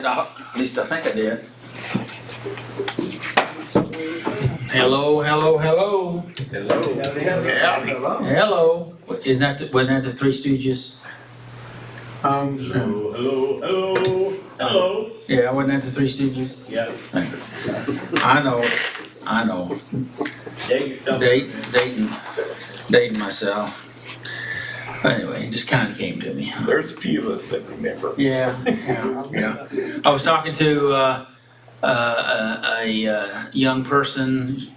At least I think I did. Hello, hello, hello. Hello. Hello. Wasn't that the Three Stooges? Hello. Yeah, wasn't that the Three Stooges? Yeah. I know. Dating myself. Anyway, it just kind of came to me. There's a few of us that remember. Yeah. I was talking to a young person,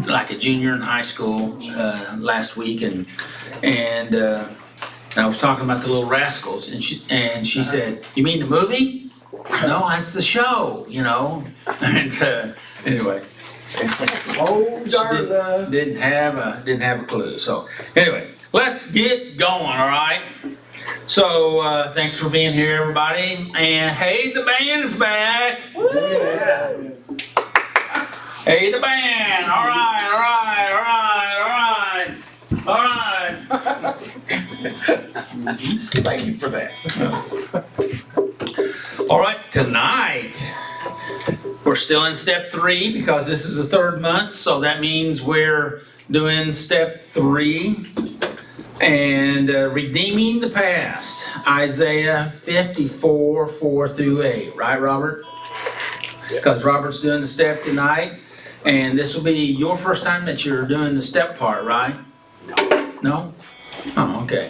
like a junior in high school, last week, and I was talking about the Little Rascals, and she said, "You mean the movie?" "No, that's the show, you know." And anyway, Oh, darn. didn't have a clue. So anyway, let's get going. All right. So thanks for being here, everybody. And hey, the band's back. Hey, the band. All right. Thank you for that. All right, tonight we're still in step 3 because this is the 3rd month, so that means we're doing step 3 and redeeming the past. Isaiah 54, 4 through 8, right, Robert? Because Robert's doing the step tonight, and this will be your first time that you're doing the step part, right? No? Oh, okay.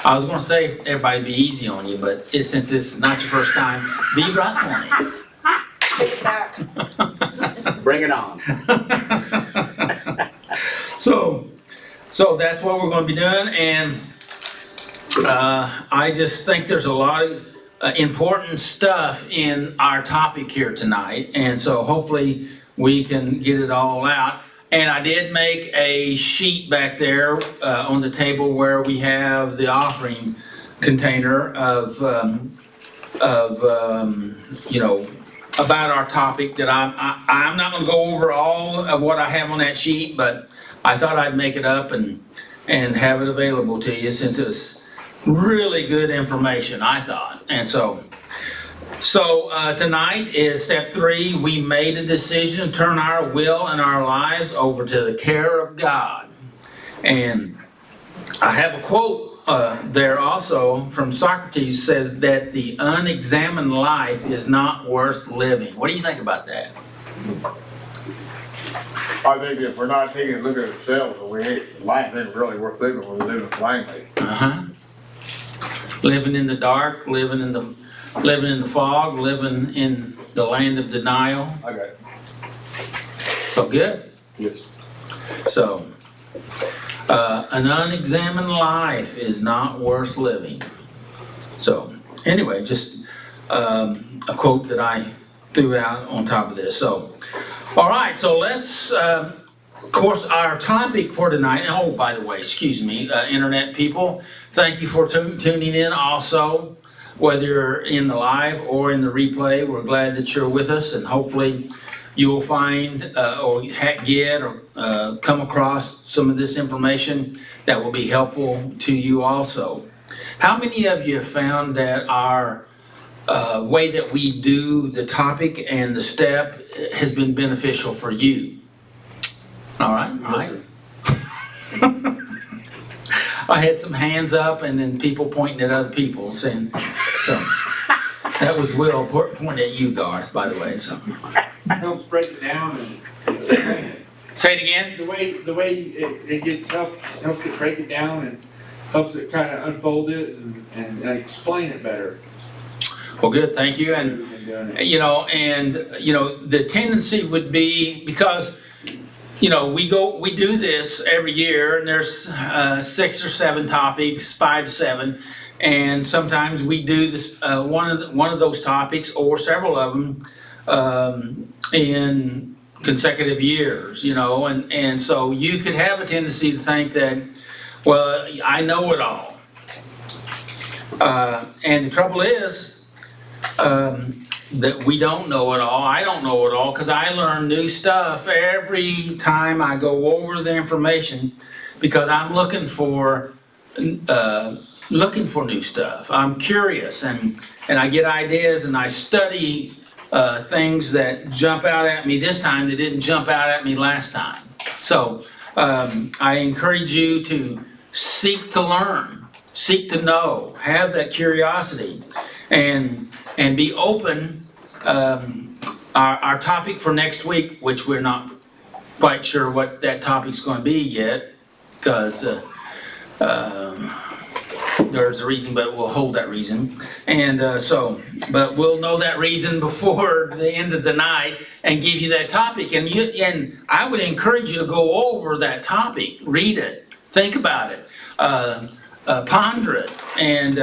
I was going to say everybody be easy on you, but since this is not your first time, be rough on you. Take it back. Bring it on. So that's what we're going to be doing, and I just think there's a lot of important stuff in our topic here tonight, and so hopefully we can get it all out. And I did make a sheet back there on the table where we have the offering container of you know, about our topic. That I'm not going to go over all of what I have on that sheet, but I thought I'd make it up and have it available to you since it's really good information, I thought. And so tonight is step 3. We made a decision to turn our will and our lives over to the care of God. And I have a quote there also from Socrates, says that the unexamined life is not worth living. What do you think about that? I think if we're not taking a look at ourselves, and we hate life ain't really worth living when we live it blindly. Living in the dark, living in the fog, living in the land of denial. Okay. So good. Yes. So, an unexamined life is not worth living. So, anyway, just a quote that I threw out on top of this. So, all right, so let's, of course, our topic for tonight, and oh, by the way, excuse me, internet people, thank you for tuning in also. Whether you're in the live or in the replay, we're glad that you're with us, and hopefully you'll find or get or come across some of this information that will be helpful to you also. How many of you have found that our way that we do the topic and the step has been beneficial for you? All right. I had some hands up and then people pointing at other people saying, so that was Will pointing at you, Garth, by the way. So Helps break it down and say it again. the way it gets helps it break it down and helps it kind of unfold it and explain it better. Well, good, thank you. And you know, the tendency would be because we do this every year, and there's 6 or 7 topics, 5 to 7, and sometimes we do this one of those topics or several of them in consecutive years, and so you could have a tendency to think that, well, I know it all, and the trouble is that we don't know it all. I don't know it all because I learn new stuff every time I go over the information, because I'm looking for looking for new stuff. I'm curious, and I get ideas, and I study things that jump out at me this time that didn't jump out at me last time. So I encourage you to seek to learn, seek to know, have that curiosity, and be open. Our topic for next week, which we're not quite sure what that topic's going to be yet, because there's a reason, but we'll hold that reason. And but we'll know that reason before the end of the night and give you that topic. And I would encourage you to go over that topic, read it, think about it, ponder it, and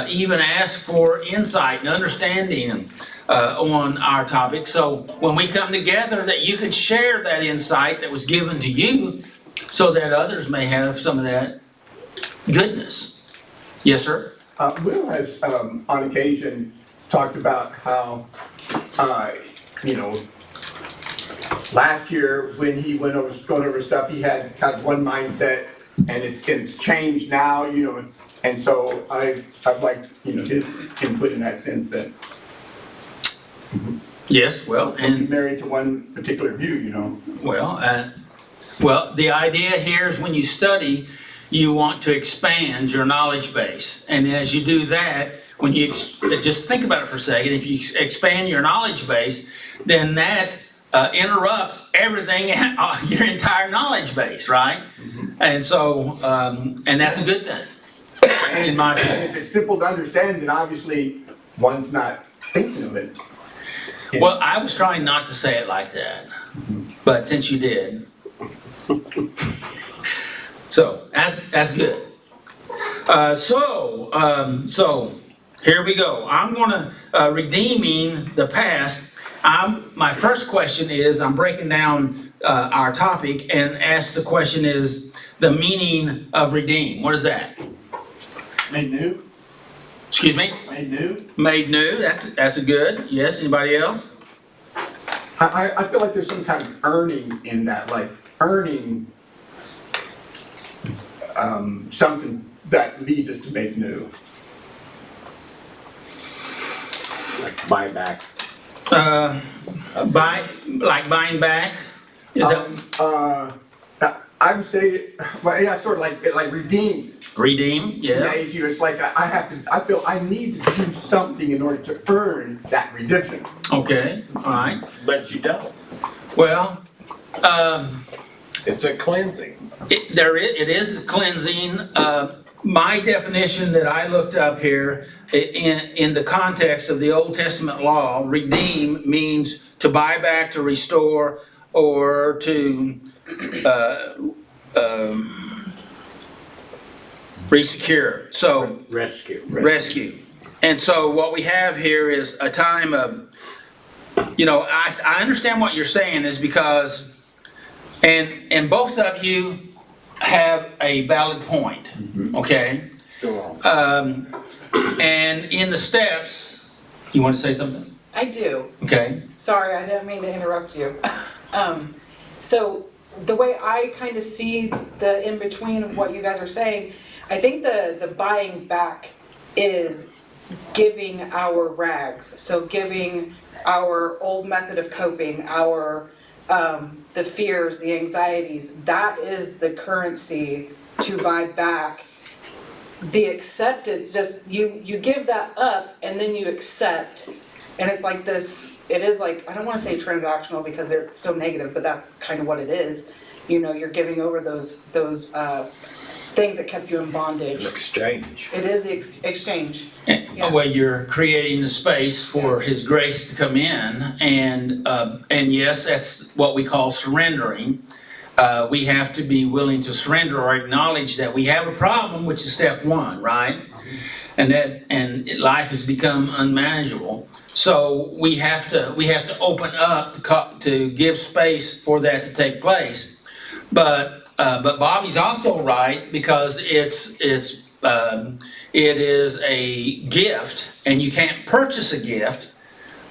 even ask for insight and understanding on our topic. So when we come together, that you can share that insight that was given to you, so that others may have some of that goodness. Yes, sir? Will has, on occasion, talked about how, last year when he going over stuff, he had kind of one mindset, and it's changed now, and so I'd like, his input in that sense that Yes, well, he's and married to one particular view, well, the idea here is when you study, you want to expand your knowledge base. And as you do that, when you just think about it for a second, if you expand your knowledge base, then that interrupts everything, your entire knowledge base, right? And so, and that's a good thing, in my opinion. And if it's simple to understand, then obviously one's not thinking of it. Well, I was trying not to say it like that, but since you did. So, that's good. So here we go. I'm gonna, redeeming the past. My first question is, I'm breaking down our topic and ask the question is, the meaning of redeem. What is that? Made new, Excuse me? made new. Made new, that's a good. Yes, anybody else? I feel like there's some kind of earning in that, like earning something that leads us to make new. Like buy back. Like buying back? Is that I would say, well, yeah, sort of like redeem. redeem? Yeah. It's like I feel I need to do something in order to earn that redemption. Okay, all right. But you don't. Well, It's a cleansing. it is cleansing. My definition that I looked up here, in the context of the Old Testament law, redeem means to buy back, to restore, or to resecure. So rescue. And so what we have here is a time of, I understand what you're saying is because, and both of you have a valid point, okay? Go on. And in the steps, you want to say something? I do. Okay. Sorry, I didn't mean to interrupt you. So the way I kind of see the in-between of what you guys are saying, I think the buying back is giving our rags. So giving our old method of coping, our the fears, the anxieties, that is the currency to buy back. The acceptance, just you give that up and then you accept. And it's like this, it is like, I don't want to say transactional because they're so negative, but that's kind of what it is. You're giving over those things that kept you in bondage. Exchange. It is the exchange. Yeah. Well, you're creating the space for His grace to come in, and yes, that's what we call surrendering. We have to be willing to surrender or acknowledge that we have a problem, which is step one, right? And life has become unmanageable. So we have to open up to give space for that to take place. But Bobby's also right, because it is a gift, and you can't purchase a gift.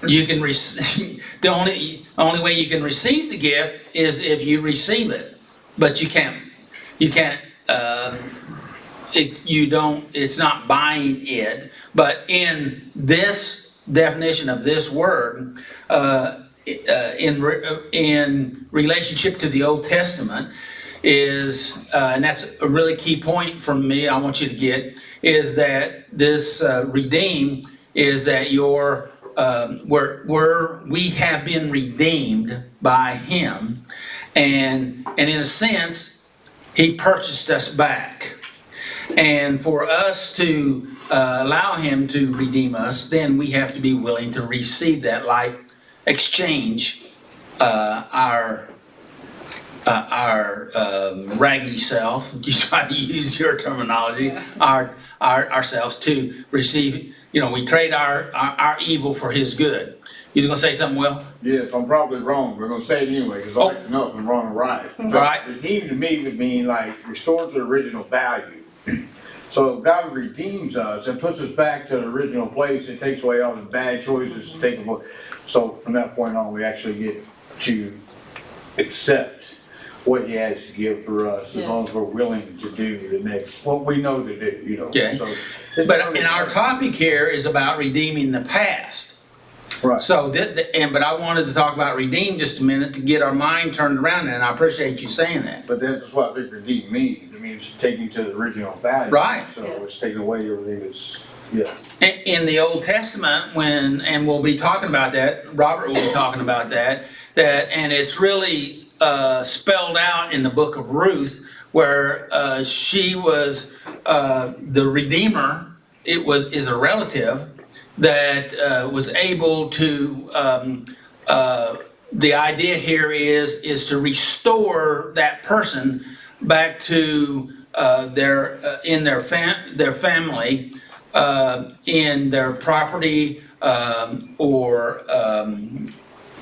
You can the only way you can receive the gift is if you receive it, but you can't it's not buying it, but in this definition of this word, in relationship to the Old Testament, is, and that's a really key point from me, I want you to get, is that this redeem is that we have been redeemed by Him, and in a sense, He purchased us back. And for us to allow Him to redeem us, then we have to be willing to receive that, like exchange our raggy self. You try to use your terminology, ourselves to receive. We trade our evil for His good. You was gonna say something, Will? Yes, I'm probably wrong, we're gonna say it anyway, because I like to know if I'm wrong or right. Right. Redeem to me would mean like restore to the original value. So God redeems us and puts us back to the original place. It takes away all the bad choices, so from that point on, we actually get to accept what He has to give for us, as long as we're willing to do the next, what we know to do, Okay. So it's But really- and our topic here is about redeeming the past. Right. So but I wanted to talk about redeem just a minute to get our mind turned around, and I appreciate you saying that. But that's what I think redeem means. It means taking to the original value. Right. So Yes. it's taking away everything that's, yeah. In the Old Testament, and we'll be talking about that, Robert will be talking about that, and it's really spelled out in the book of Ruth, where she was the Redeemer. Is a relative that was able to. The idea here is to restore that person back to their family, in their property, or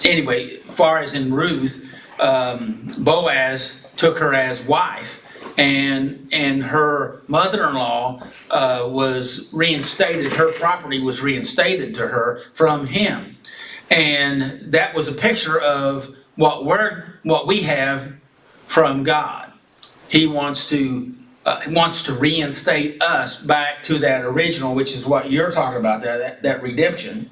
anyway, far as in Ruth, Boaz took her as wife, and her mother-in-law was reinstated. Her property was reinstated to her from him, and that was a picture of what we have from God. He wants to reinstate us back to that original, which is what you're talking about, that redemption.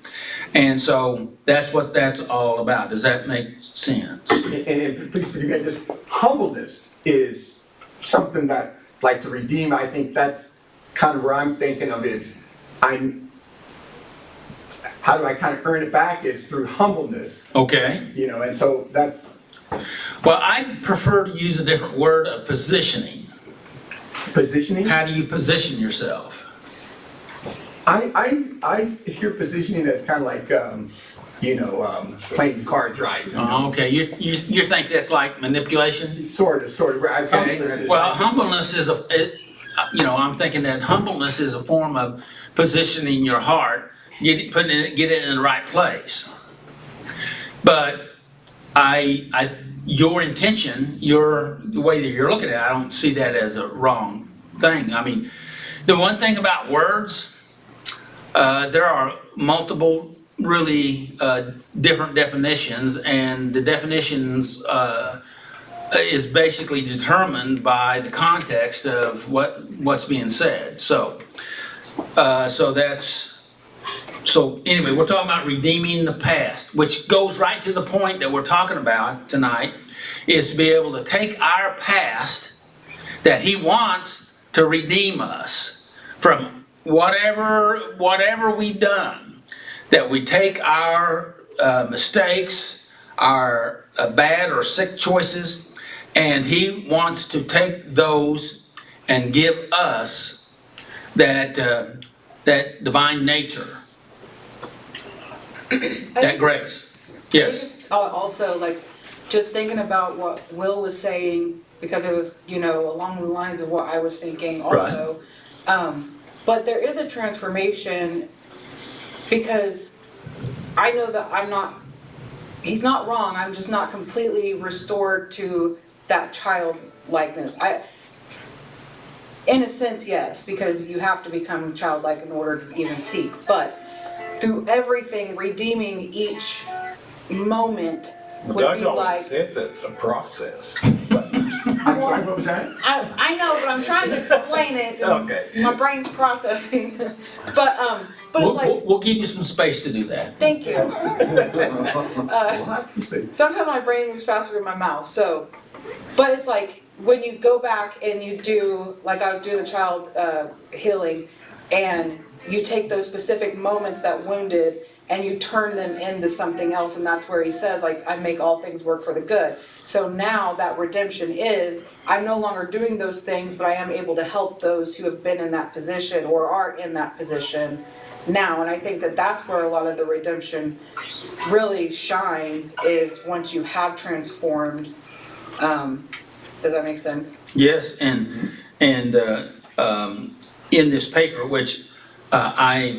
And so that's what that's all about. Does that make sense? And please forgive me, just humbleness is something that, like to redeem, I think that's kind of where I'm thinking of is, how do I kind of earn it back is through humbleness, Okay. and so that's, Well, I prefer to use a different word of positioning. positioning. How do you position yourself? I hear positioning as kind of like, playing cards right. Okay, you think that's like manipulation? Sort of, whereas Okay. humbleness is Well, like- humbleness is I'm thinking that humbleness is a form of positioning your heart, get it in the right place. But your intention, the way that you're looking at it, I don't see that as a wrong thing. I mean, the one thing about words, there are multiple really different definitions, and the definitions is basically determined by the context of what's being said. So anyway, we're talking about redeeming the past, which goes right to the point that we're talking about tonight, is to be able to take our past that He wants to redeem us from whatever we've done, that we take our mistakes, our bad or sick choices, and He wants to take those and give us that divine nature, that grace. Yes. It's also, like, just thinking about what Will was saying, because it was, along the lines of what I was thinking also. But there is a transformation, because I know that he's not wrong, I'm just not completely restored to that childlikeness. In a sense, yes, because you have to become childlike in order to even seek, but through everything, redeeming each moment would Doug be always like, says it's a process. I'm sorry, what was that? I know, but I'm trying to explain it. Okay. My brain's processing. But it's like, We'll give you some space to do that. thank you. Lots of space. Sometimes my brain moves faster than my mouth, so, but it's like, when you go back and you do, like I was doing the child healing, and you take those specific moments that wounded and you turn them into something else, and that's where he says, like, I make all things work for the good. So now that redemption is, I'm no longer doing those things, but I am able to help those who have been in that position or are in that position now. And I think that that's where a lot of the redemption really shines, is once you have transformed. Does that make sense? Yes, and in this paper, which I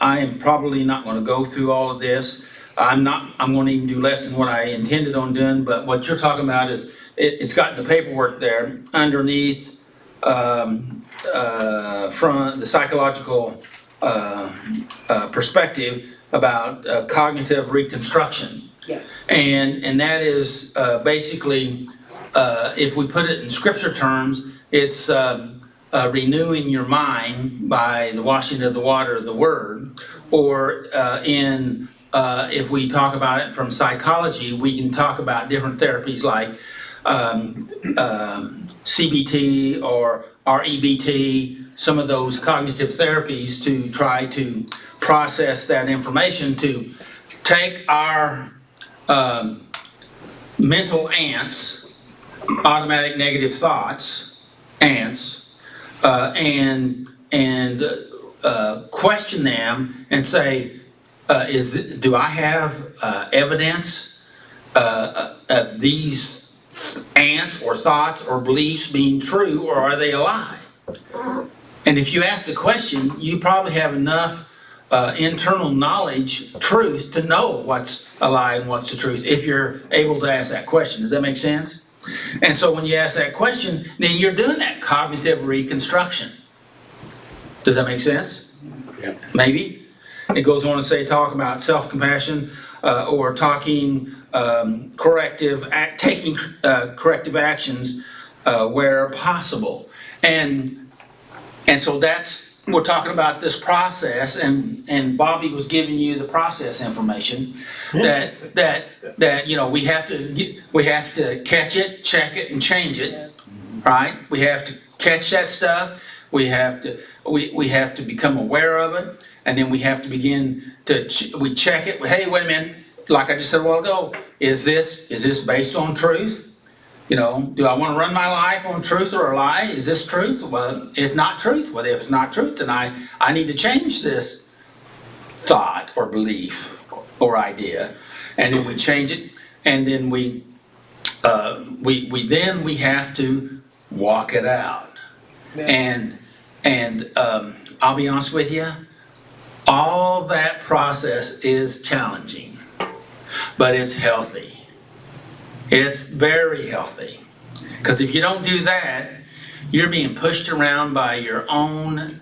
am probably not going to go through all of this. I'm going to even do less than what I intended on doing, but what you're talking about is, it's got the paperwork there underneath from the psychological perspective about cognitive reconstruction. Yes. And that is basically, if we put it in scripture terms, it's renewing your mind by the washing of the water of the word. Or if we talk about it from psychology, we can talk about different therapies like CBT or REBT, some of those cognitive therapies to try to process that information, to take our mental ants, automatic negative thoughts, ants, and question them and say, do I have evidence of these ants or thoughts or beliefs being true, or are they a lie? And if you ask the question, you probably have enough internal knowledge, truth, to know what's a lie and what's the truth, if you're able to ask that question. Does that make sense? And so when you ask that question, then you're doing that cognitive reconstruction. Does that make sense? Yeah. Maybe. It goes on to say, talk about self-compassion, or taking corrective actions where possible. And so we're talking about this process, and Bobby was giving you the process information that we have to catch it, check it, and change it. Yes. Right? We have to catch that stuff. We have to become aware of it, and then we have to begin to we check it. Hey, wait a minute! Like I just said a while ago, is this based on truth? Do I want to run my life on truth or a lie? Is this truth? Well, it's not truth. Well, if it's not truth, then I need to change this thought or belief or idea, and then we change it, and then we have to walk it out. Yeah. And I'll be honest with you, all that process is challenging, but it's healthy. It's very healthy. Because if you don't do that, you're being pushed around by your own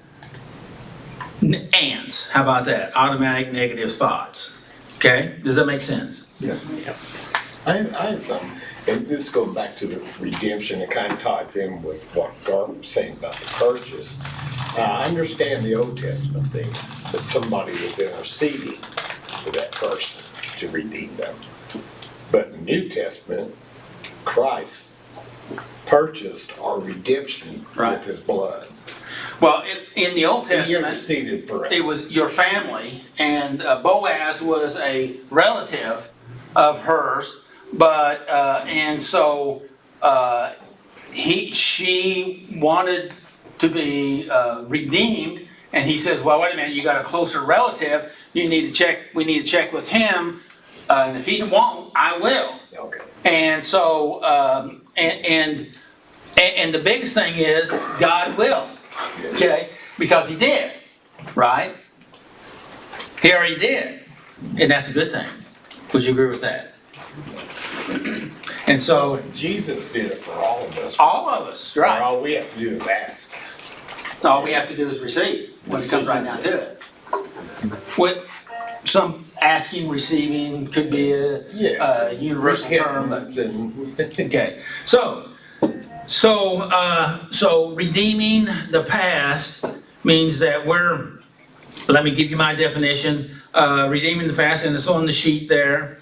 ants. How about that? Automatic negative thoughts. Okay? Does that make sense? Yes. I had some, and this goes back to the redemption. It kind of ties in with what Garth was saying about the purchase. I understand the Old Testament thing, that somebody was interceding for that person to redeem them. But in the New Testament, Christ purchased our redemption Right. with his blood. Well, in the Old He Testament, interceded for us. it was your family, and Boaz was a relative of hers, but and so she wanted to be redeemed, and he says, well, wait a minute, you got a closer relative, we need to check with him, and if he won't, I will. Okay. And so and the biggest thing is God will, okay, because he did, right? He already did, and that's a good thing. Would you agree with that? And so Jesus did it for all of us. all of us, right? All we have to do is ask. All we have to do is receive when it comes right down to it. With some asking, receiving could be a universal term, but Repentance and okay. So So redeeming the past means that let me give you my definition. Redeeming the past, and it's on the sheet there,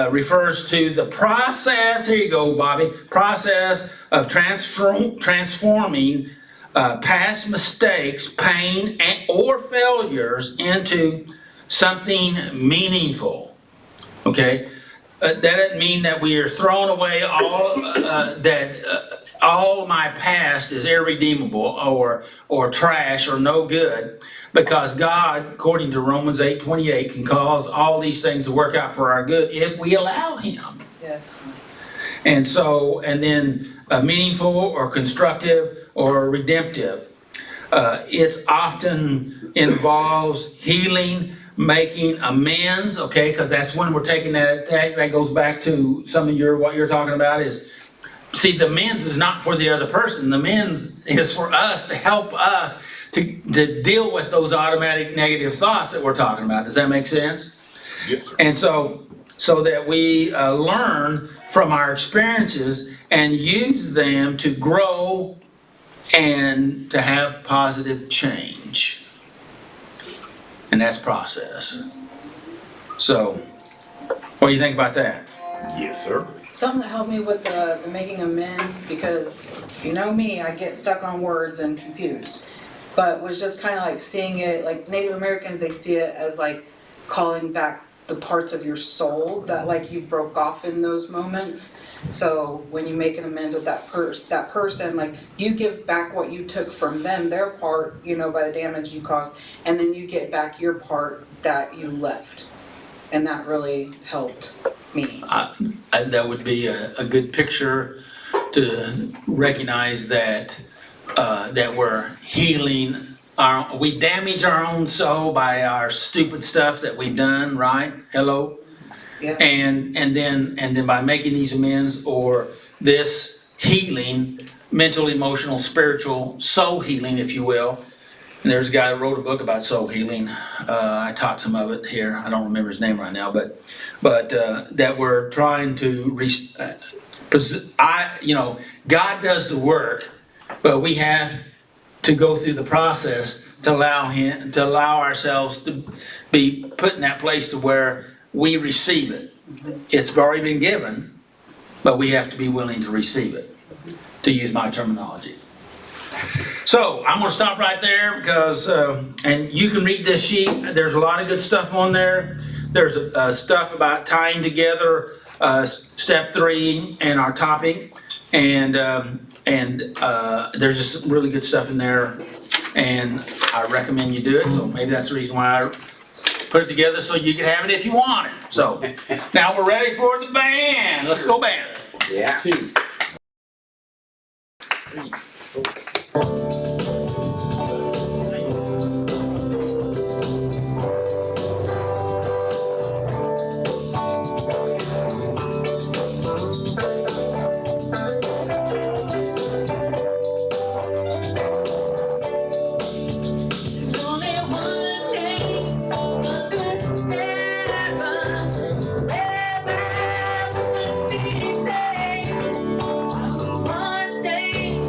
refers to the process, here you go, Bobby, process of transforming past mistakes, pain, or failures into something meaningful. Okay? That doesn't mean that we are throwing away all my past is irredeemable or trash or no good, because God, according to Romans 8:28, can cause all these things to work out for our good if we allow Him. Yes. And then meaningful or constructive or redemptive. It often involves healing, making amends, okay, because that's when we're taking that goes back to some of what you're talking about is, see, the amends is not for the other person. The amends is for us to help us to deal with those automatic negative thoughts that we're talking about. Does that make sense? Yes, sir. And so that we learn from our experiences and use them to grow and to have positive change. And that's process. So, what do you think about that? Yes, sir. Something that helped me with the making amends, because you know me, I get stuck on words and confused. But was just kind of like seeing it, like Native Americans, they see it as like calling back the parts of your soul that like you broke off in those moments. So when you make an amends with that person, like you give back what you took from them, their part, you know, by the damage you caused, and then you get back your part that you left. And that really helped me. That would be a good picture to recognize that we're healing. We damage our own soul by our stupid stuff that we've done, right? Hello? Yeah. And then by making these amends or this healing, mental, emotional, spiritual, soul healing, if you will. And there's a guy that wrote a book about soul healing. I taught some of it here. I don't remember his name right now, but that we're trying to God does the work, but we have to go through the process to allow ourselves to be put in that place to where we receive it. It's already been given, but we have to be willing to receive it, to use my terminology. So I'm going to stop right there because, and you can read this sheet. There's a lot of good stuff on there. There's stuff about tying together step 3 and our topic, and there's just really good stuff in there, and I recommend you do it. So maybe that's the reason why I put it together, so you can have it if you want it. So now we're ready for the band. Let's go band. Yeah. 2, 3, 4. There's only one day, forever, one day.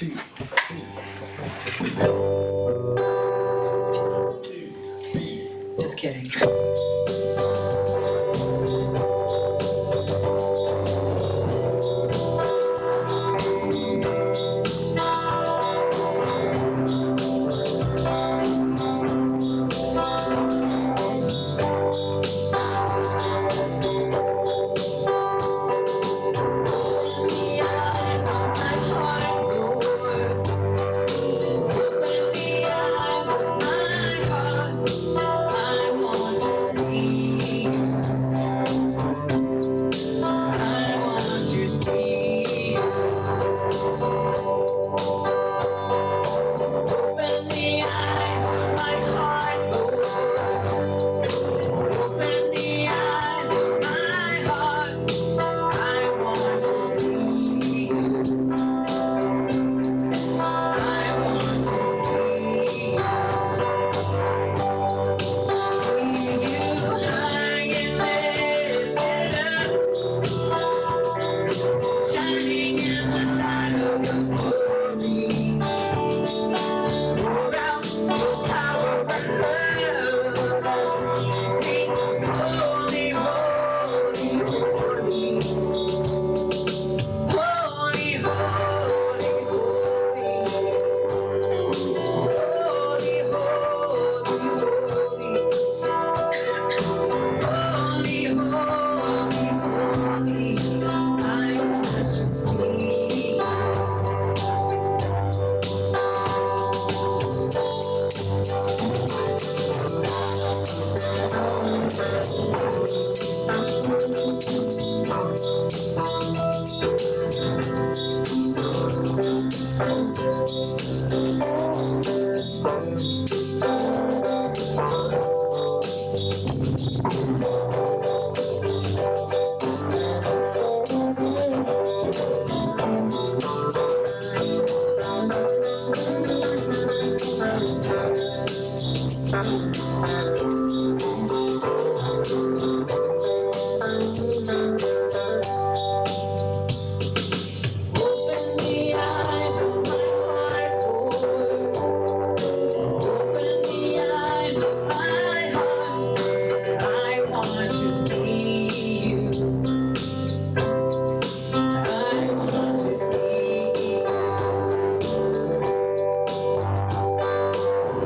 Just kidding. The eyes of my heart, Lord. Open the eyes of my heart. I want to see you. I want to see you. Open the eyes of my heart, Lord. Open the eyes of my heart. I want to see you. I want to see you. See you high and lifted up, shining in the light of your glory. Pour out your power and love. Sing holy, holy, holy. Holy, holy, holy. Holy, holy, holy. Holy, holy, holy. I want to see you. Open the eyes of my heart, Lord. Open the eyes of my heart. I want to see you. I want to see you.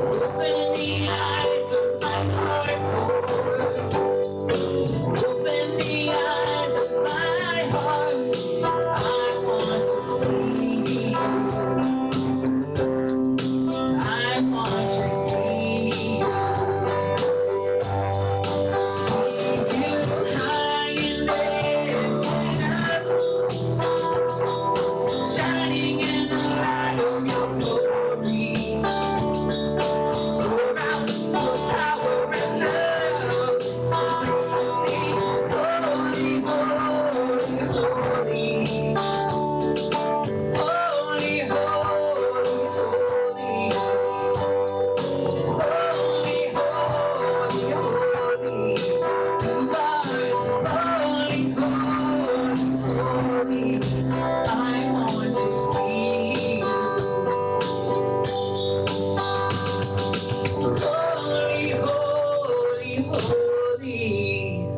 Open the eyes of my heart, Lord. Open the eyes of my heart. I want to see you. I want to see you. See you high and lifted up, shining in the light of your glory. Pour out your power and love. Sing holy, holy, holy. Holy, holy, holy. Holy, holy, holy. You are holy, holy, holy. I want to see you. Holy, holy, holy.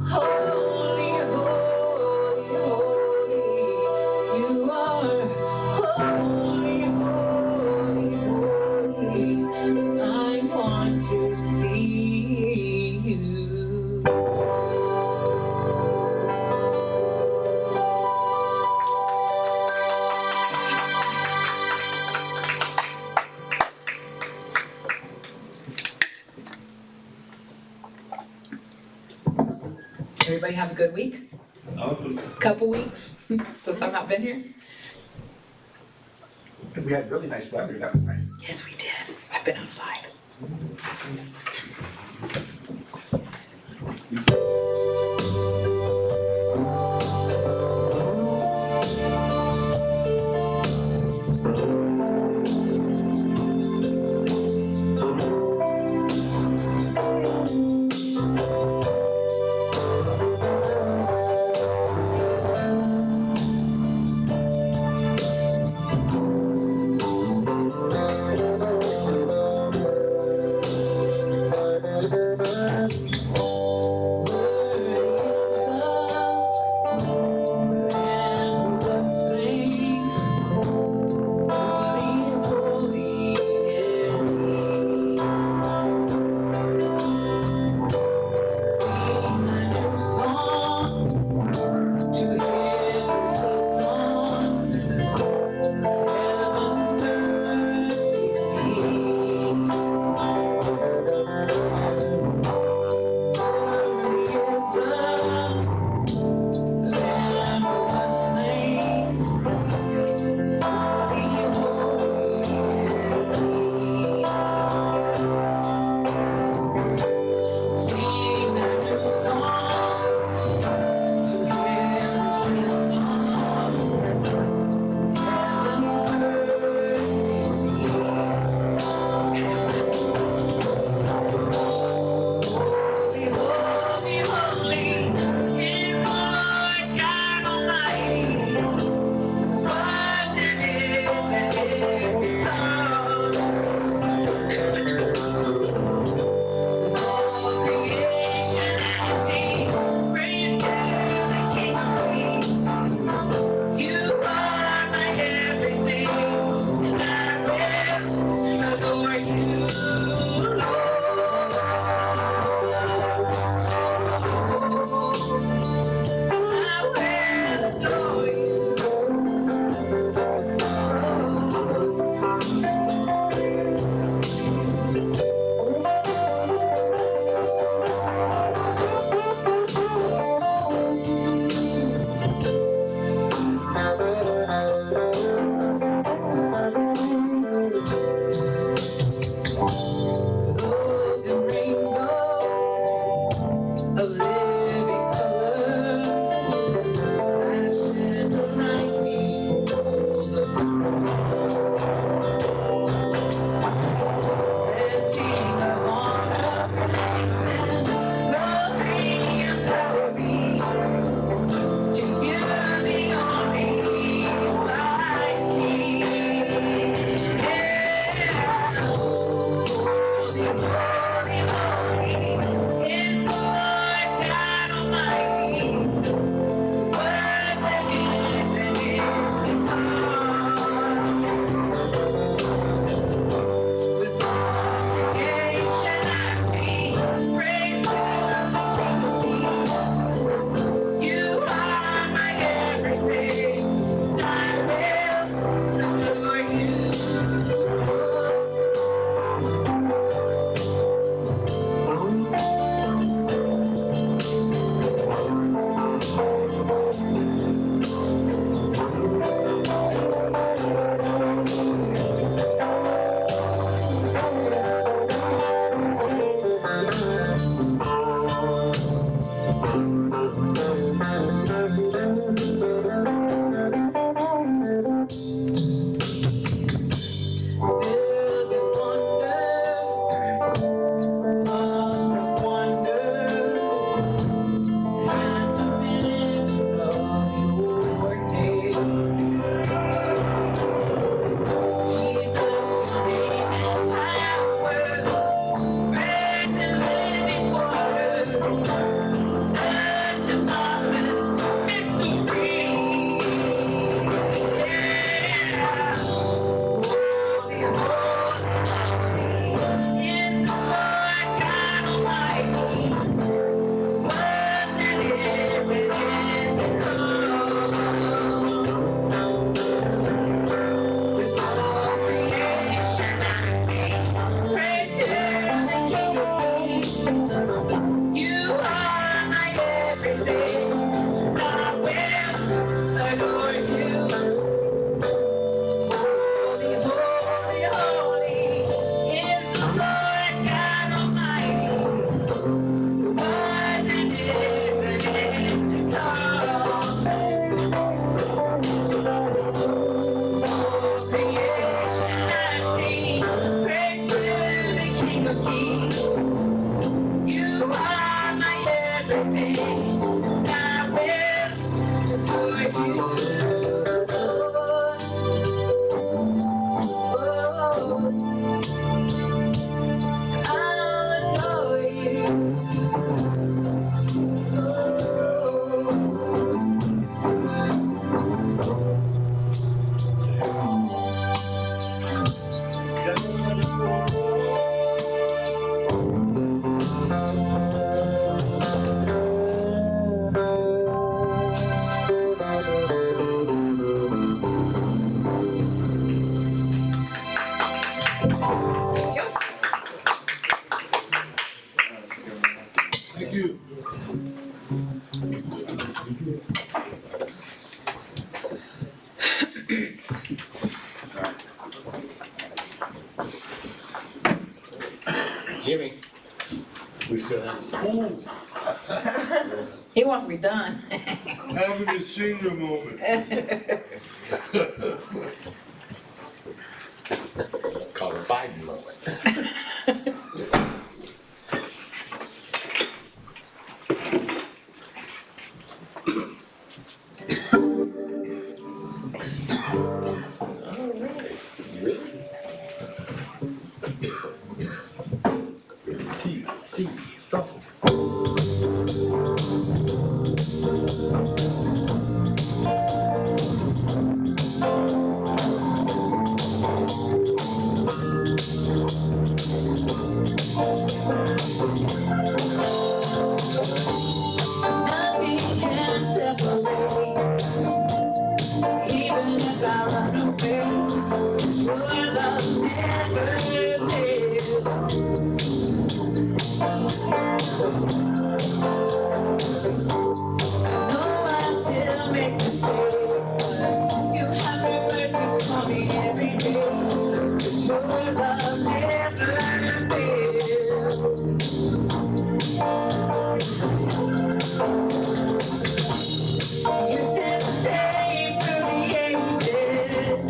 Holy, holy, holy. You are holy, holy, holy. I want to see you. Everybody have a good week? Couple weeks since I've not been here? We had really nice weather, that was nice. Yes, we did. I've been outside. Let's sing along and love me and power me to you, the only wise King. Yeah. Holy, holy, holy is the Lord God Almighty. What that is and is to come. With all creation I sing praise to the King of Kings. You are my everything. I will adore you. Filled with wonder, lost of wonder, and the mention of your name. Jesus, your name is power, bread and living water, such a marvelous mystery. Yeah. Holy, holy is the Lord God Almighty. What that is and is to come. With all creation I sing praise to the King of Kings. You are my everything. I will adore you. Holy, holy, holy is the Lord God Almighty. Was and is to come. All creation I sing praise to the King of Kings. You are my everything. I will adore you. I'll adore you. Thank you. Jimmy, we still have some. He wants to be done. Having a senior moment. Let's call it Biden moment. Really? Nothing can separate. Even if I run away, your love never fails. No, I still make mistakes, but you have your mercies for me every day. Your love never fails. You said the same through the ages.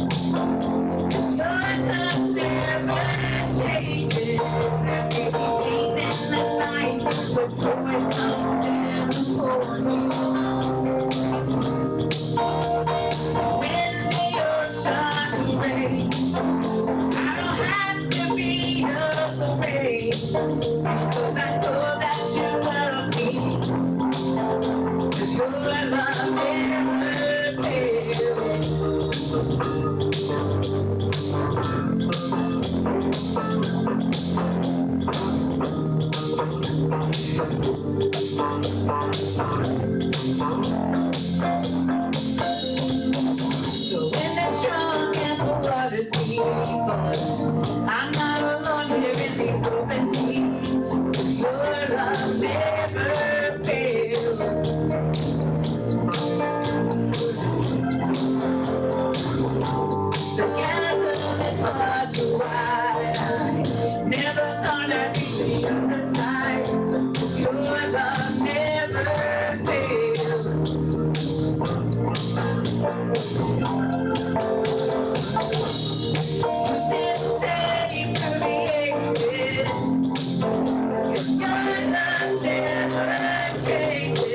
bothers me, but I'm not alone here in these open seas. Your love never fails. The chasm is far too wide. I never thought I'd reach the other side. Your love never fails. You said stay through the ages. Your love never changes.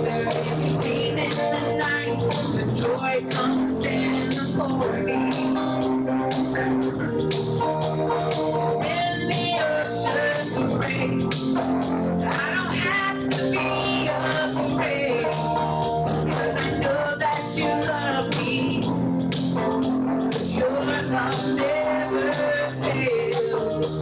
There is pain in the night. The joy comes in the morning. When the oceans break, I don't have to be afraid, because I know that you love me. Your love never fails.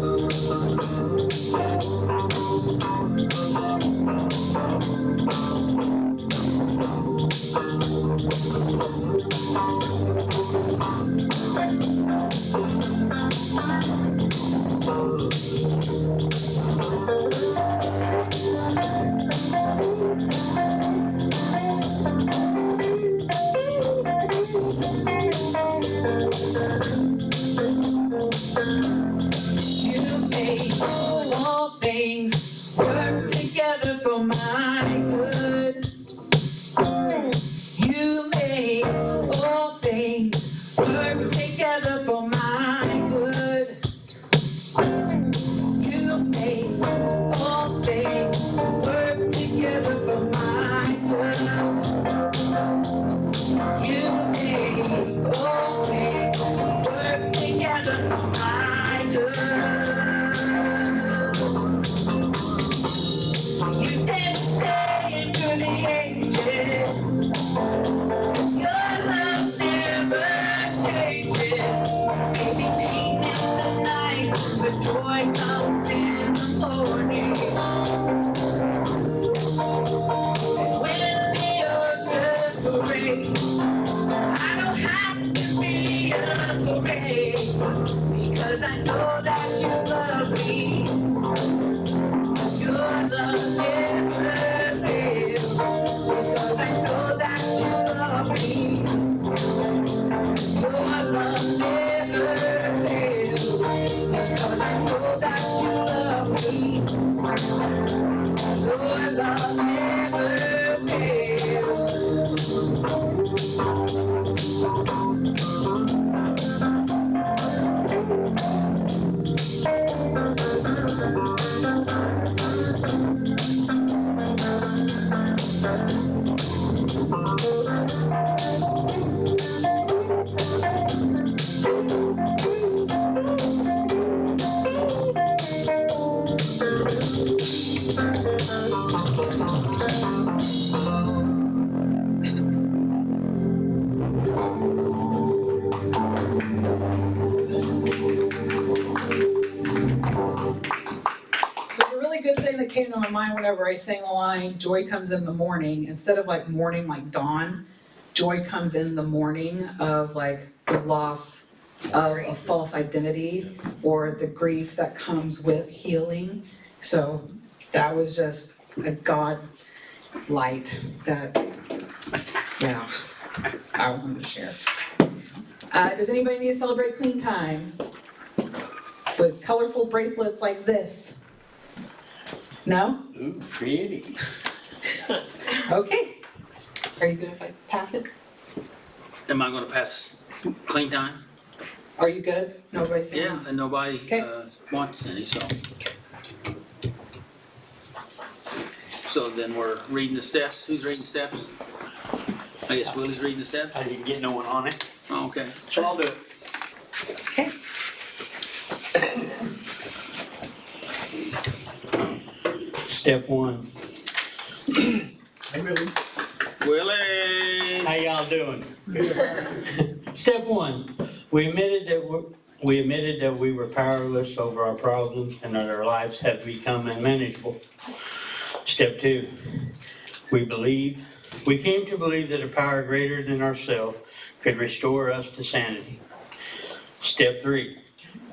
You make all things work together for my good. You make all things work together for my good. You make all things work together for my good. You make all things work together for my good. You said stay through the ages. Your love never changes. Maybe pain in the night, but joy comes in the morning. When the oceans break, I don't have to be afraid, because I know that you love me. Your love never fails, because I know that you love me. Your love never fails, because I know that you love me. Your love never There's a really good thing that came to my mind whenever I sang the line, joy comes in the morning, instead of like morning like dawn, joy comes in the morning of like the loss of a false identity or the grief that comes with healing. So that was just a God light that, yeah, I wanted to share. Does anybody need to celebrate clean time with colorful bracelets like this? No? Ooh, pretty. Okay. Are you good if I pass it? Am I gonna pass clean time? Are you good? Nobody's saying? Yeah, and nobody Okay. wants any, so. So then we're reading the steps. Who's reading steps? I guess Willie's reading the steps? I didn't get no one on it, Oh, okay. so I'll do it. Okay. Step one. Hey, Willie. Willie! How y'all doing? Step one, we admitted that we were powerless over our problems and that our lives have become unmanageable. Step two, we came to believe that a power greater than ourselves could restore us to sanity. Step 3,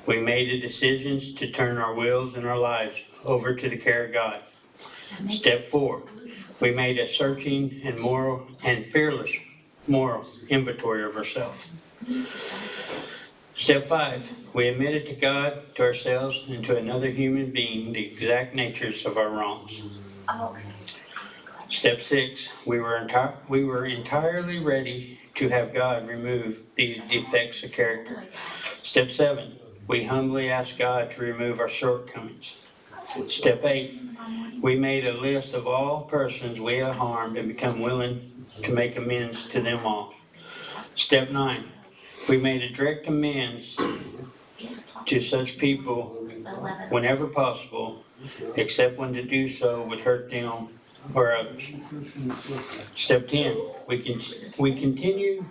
we made a decision to turn our wills and our lives over to the care of God. Step 4, we made a searching and moral and fearless moral inventory of ourselves. Step 5, we admitted to God, to ourselves, and to another human being the exact natures of our wrongs. Step 6, we were entirely ready to have God remove these defects of character. Step 7, we humbly asked God to remove our shortcomings. Step 8, we made a list of all persons we have harmed and become willing to make amends to them all. Step 9, we made a direct amends to such people whenever possible, except when to do so would hurt them or others. Step 10, we continue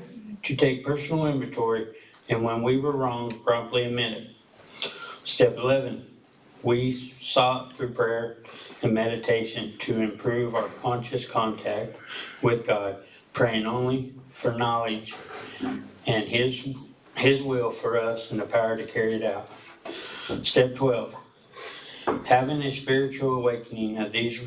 to take personal inventory, and when we were wrong, promptly admit it. Step 11, we sought through prayer and meditation to improve our conscious contact with God, praying only for knowledge and His will for us and the power to carry it out. Step 12, having a spiritual awakening of these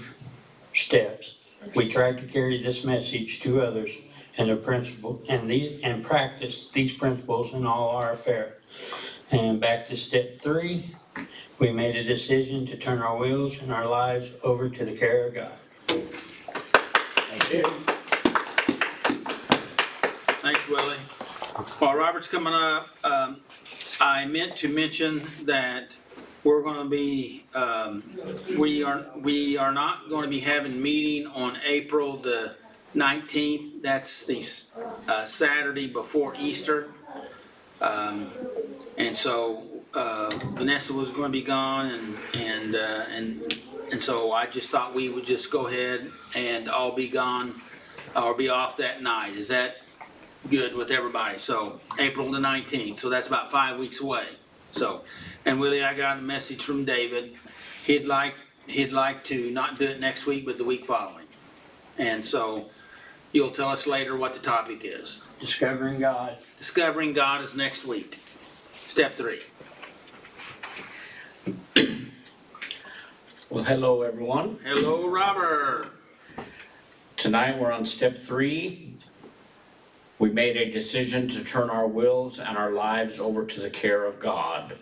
steps, we tried to carry this message to others and and practice these principles in all our affairs. And back to step 3, we made a decision to turn our wills and our lives over to the care of God. Thank you. Thanks, Willie. While Robert's coming up, I meant to mention that we're going to be, we are not going to be having a meeting on April the 19th. That's the Saturday before Easter. And so Vanessa was going to be gone, and so I just thought we would just go ahead and all be gone or be off that night. Is that good with everybody? So April the 19th, so that's about 5 weeks away. So, and Willie, I got a message from David. He'd like to not do it next week, but the week following. And so you'll tell us later what the topic is. Discovering God. Discovering God is next week. Step 3. Well, hello, everyone. Hello, Robert. Tonight, we're on step 3. We made a decision to turn our wills and our lives over to the care of God.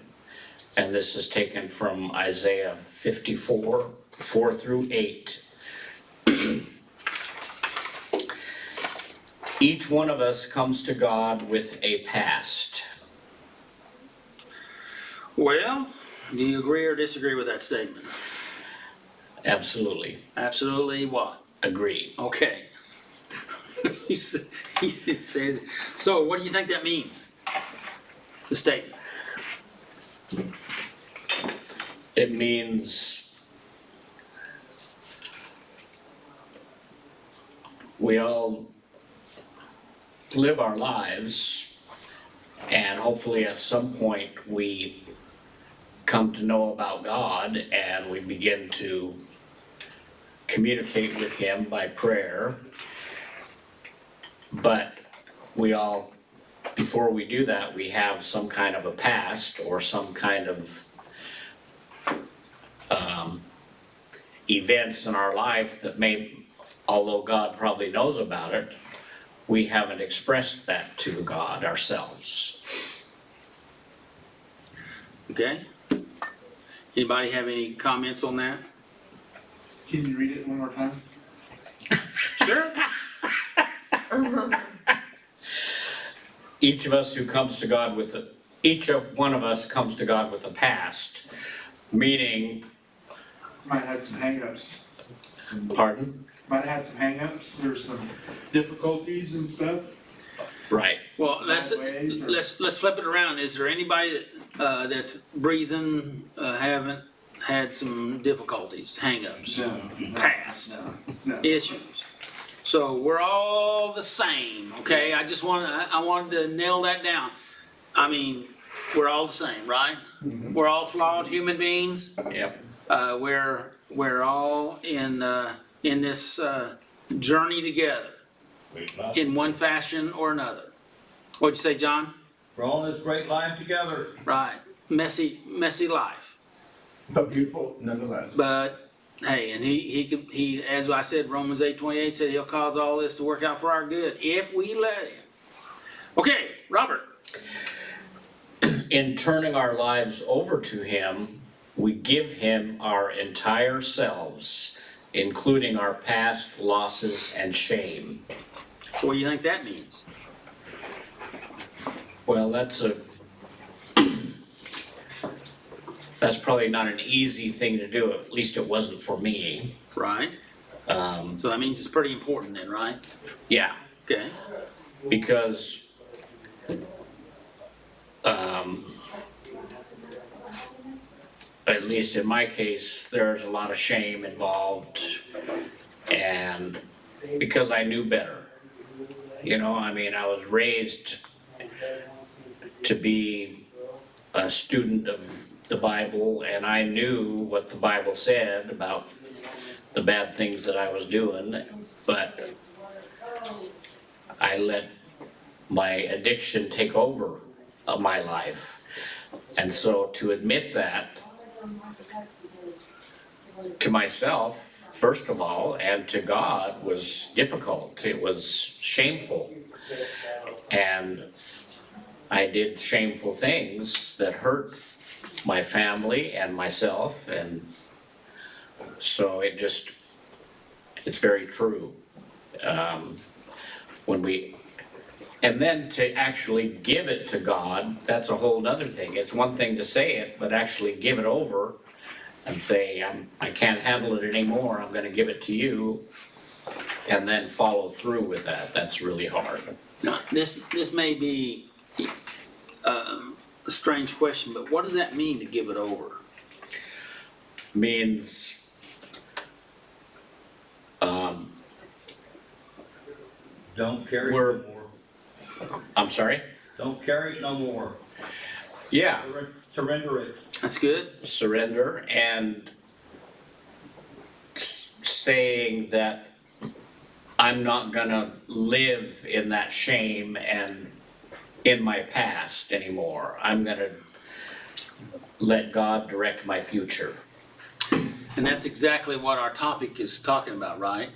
And this is taken from Isaiah 54, 4 through 8. Each one of us comes to God with a past. Well, do you agree or disagree with that statement? Absolutely. Absolutely what? Agree. Okay. You said, so what do you think that means? The statement. It means we all live our lives, and hopefully at some point we come to know about God and we begin to communicate with Him by prayer. But we all, before we do that, we have some kind of a past or some kind of events in our life that may, although God probably knows about it, we haven't expressed that to God ourselves. Okay. Anybody have any comments on that? Can you read it one more time? Sure. Each one of us comes to God with a past, meaning, Might have some hang-ups. pardon? Might have some hang-ups, there's some difficulties and stuff. Right. Well, Bad ways or- let's flip it around. Is there anybody that's breathing haven't had some difficulties, hang-ups, No. past No. issues? So we're all the same, okay? I wanted to nail that down. I mean, we're all the same, right? We're all flawed human beings. Yep. We're all in this journey together in one fashion or another. What'd you say, John? We're all in this great life together. right? Messy life. But beautiful nonetheless. But hey, and he, as I said, Romans 8:28 said he'll cause all this to work out for our good if we let him. Okay, Robert. In turning our lives over to Him, we give Him our entire selves, including our past losses and shame. So what do you think that means? Well, that's probably not an easy thing to do, at least it wasn't for me. Right? So that means it's pretty important then, right? Yeah, Okay. because at least in my case, there's a lot of shame involved, and because I knew better. You know, I mean, I was raised to be a student of the Bible, and I knew what the Bible said about the bad things that I was doing, but I let my addiction take over my life. And so to admit that to myself, first of all, and to God was difficult. It was shameful. And I did shameful things that hurt my family and myself, and so it's very true. And then to actually give it to God, that's a whole other thing. It's one thing to say it, but actually give it over and say, I can't handle it anymore, I'm gonna give it to you, and then follow through with that. That's really hard. Now, this may be a strange question, but what does that mean to give it over? Means, Don't carry it We're- no more. I'm sorry? Don't carry it no more. Yeah, Surrender it. That's good. surrender and saying that I'm not gonna live in that shame and in my past anymore. I'm gonna let God direct my future. And that's exactly what our topic is talking about, right?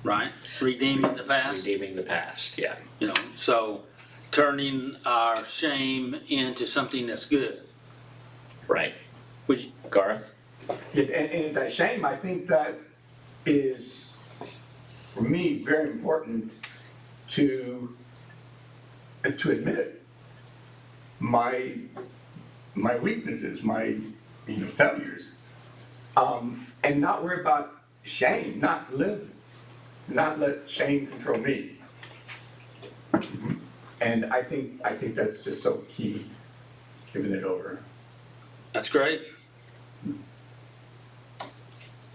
Right? Redeeming the past, Redeeming the past, yeah. you know, so turning our shame into something that's good. Right. Would you, Garth? Yes, and it's a shame, I think that is, for me, very important to admit my weaknesses, my failures, and not worry about shame, not let shame control me. And I think that's just so key, giving it over. that's great.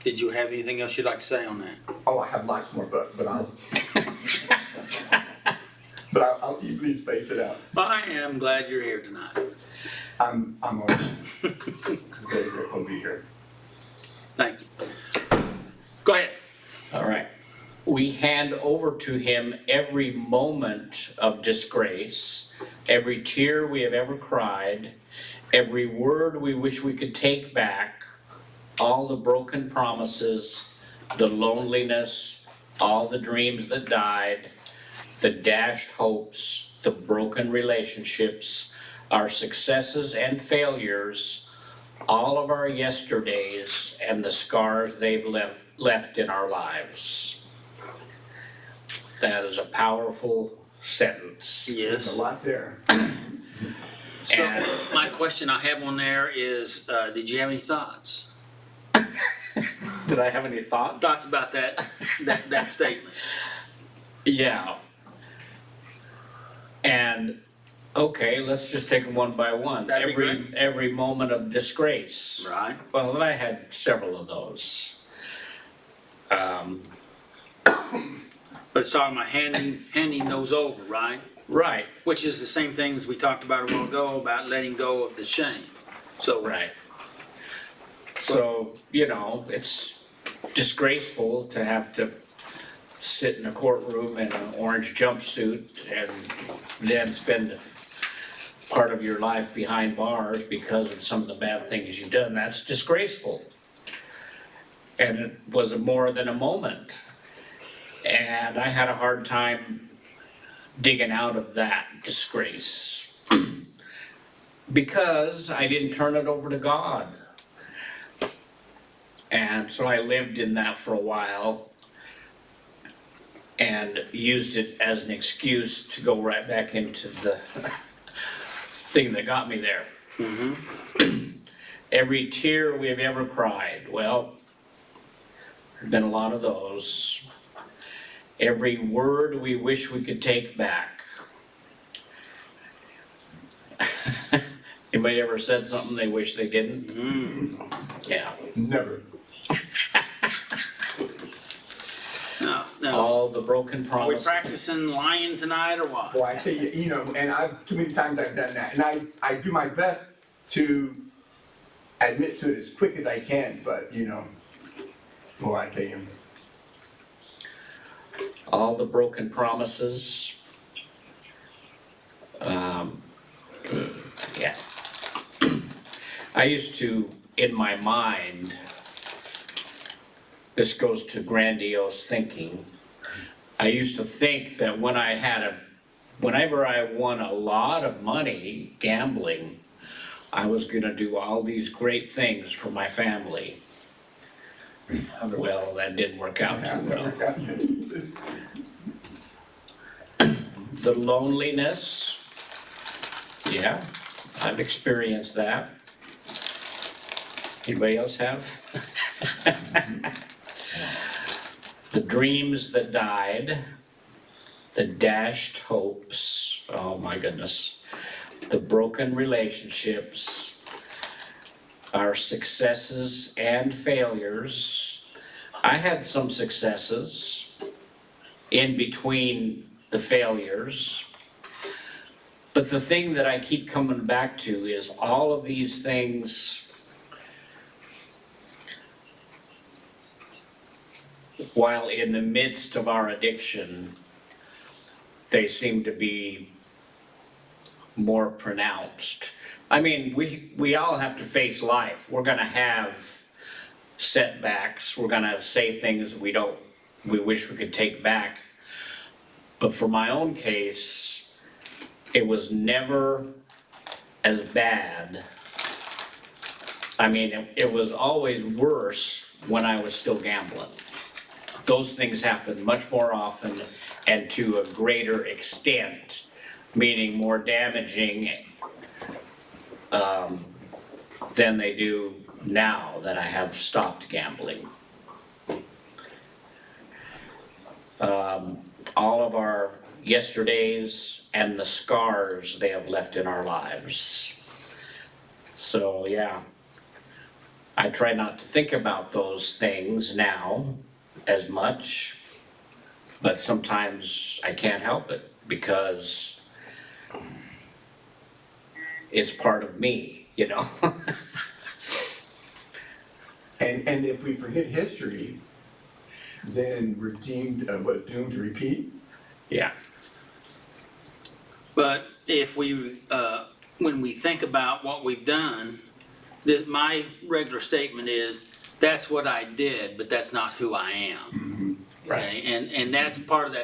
Did you have anything else you'd like to say on that? Oh, I have lots more, but I'll I'll easily space it out. I am glad you're here tonight. I'm very grateful to be here. Thank you. Go ahead. All right. We hand over to Him every moment of disgrace, every tear we have ever cried, every word we wish we could take back, all the broken promises, the loneliness, all the dreams that died, the dashed hopes, the broken relationships, our successes and failures, all of our yesterdays and the scars they've left in our lives. That is a powerful sentence. There's Yes. a lot there. So And- my question I have on there is, did you have any thoughts? Did I have any thoughts? Thoughts about that statement? Yeah. And, okay, let's just take them one by one. That'd be great. Every moment of disgrace. Right. Well, I had several of those. But it's talking about handing those over, right? Right, Which is the same thing as we talked about a while ago, about letting go of the shame. So, right. So, you know, it's disgraceful to have to sit in a courtroom in an orange jumpsuit and then spend part of your life behind bars because of some of the bad things you've done. That's disgraceful. And it was more than a moment. And I had a hard time digging out of that disgrace because I didn't turn it over to God. And so I lived in that for a while and used it as an excuse to go right back into the thing that got me there. Every tear we've ever cried, well, there's been a lot of those. Every word we wish we could take back. Anybody ever said something they wish they didn't? Yeah. Never. No. All the broken Are we promises. practicing lying tonight or what? Well, I tell you, you know, and too many times I've done that, and I do my best to admit to it as quick as I can, but, you know, boy, I tell you. All the broken promises. Yeah. I used to, in my mind, this goes to grandiose thinking. I used to think that whenever I won a lot of money gambling, I was gonna do all these great things for my family. Well, that didn't work out too well. The loneliness, yeah, I've experienced that. Anybody else have? The dreams that died, the dashed hopes, oh my goodness, the broken relationships, our successes and failures. I had some successes in between the failures. But the thing that I keep coming back to is all of these things, while in the midst of our addiction, they seem to be more pronounced. I mean, we all have to face life. We're gonna have setbacks. We're gonna say things we wish we could take back. But for my own case, it was never as bad. I mean, it was always worse when I was still gambling. Those things happen much more often and to a greater extent, meaning more damaging than they do now that I have stopped gambling. All of our yesterdays and the scars they have left in our lives. So yeah, I try not to think about those things now as much, but sometimes I can't help it because it's part of me, you know? And if we forget history, then we're doomed to repeat? Yeah. But if we, when we think about what we've done, my regular statement is, that's what I did, but that's not who I am. Okay? And that's part of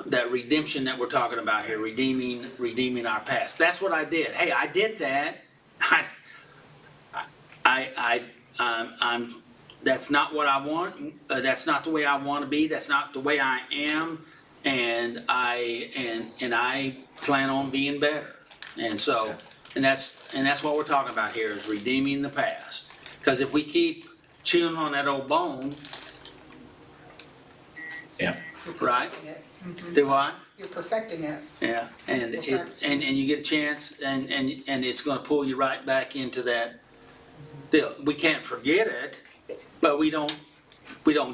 that redemption that we're talking about here, redeeming our past. That's what I did. Hey, I did that. That's not what I want. That's not the way I want to be. That's not the way I am. And I plan on being better. And so, and that's what we're talking about here is redeeming the past. Because if we keep chewing on that old bone, Yeah. right? Mhm. Do what? You're perfecting it. Yeah, and you get a chance, and it's gonna pull you right back into that deal. We can't forget it, but we don't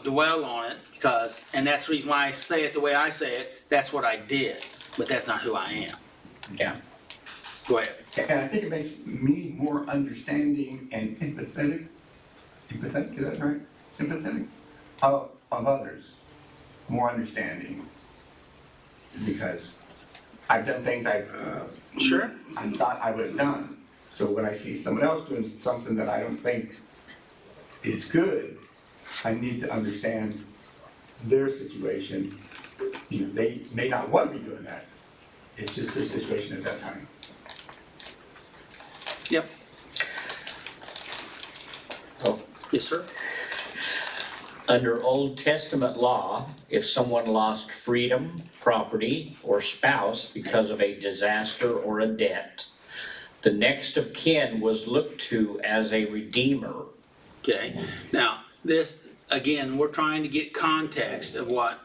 dwell on it because, and that's the reason why I say it the way I say it. That's what I did, but that's not who I am. Yeah. Go ahead. And I think it makes me more understanding and empathetic. Empathetic, is that right? Sympathetic? of others, more understanding. Because I've done things I thought I would have done. So when I see someone else doing something that I don't think is good, I need to understand their situation. You know, they may not want to be doing that. It's just their situation at that time. Yep. Oh, Yes, sir. Under Old Testament law, if someone lost freedom, property, or spouse because of a disaster or a debt, the next of kin was looked to as a redeemer. Okay, now, this, again, we're trying to get context of what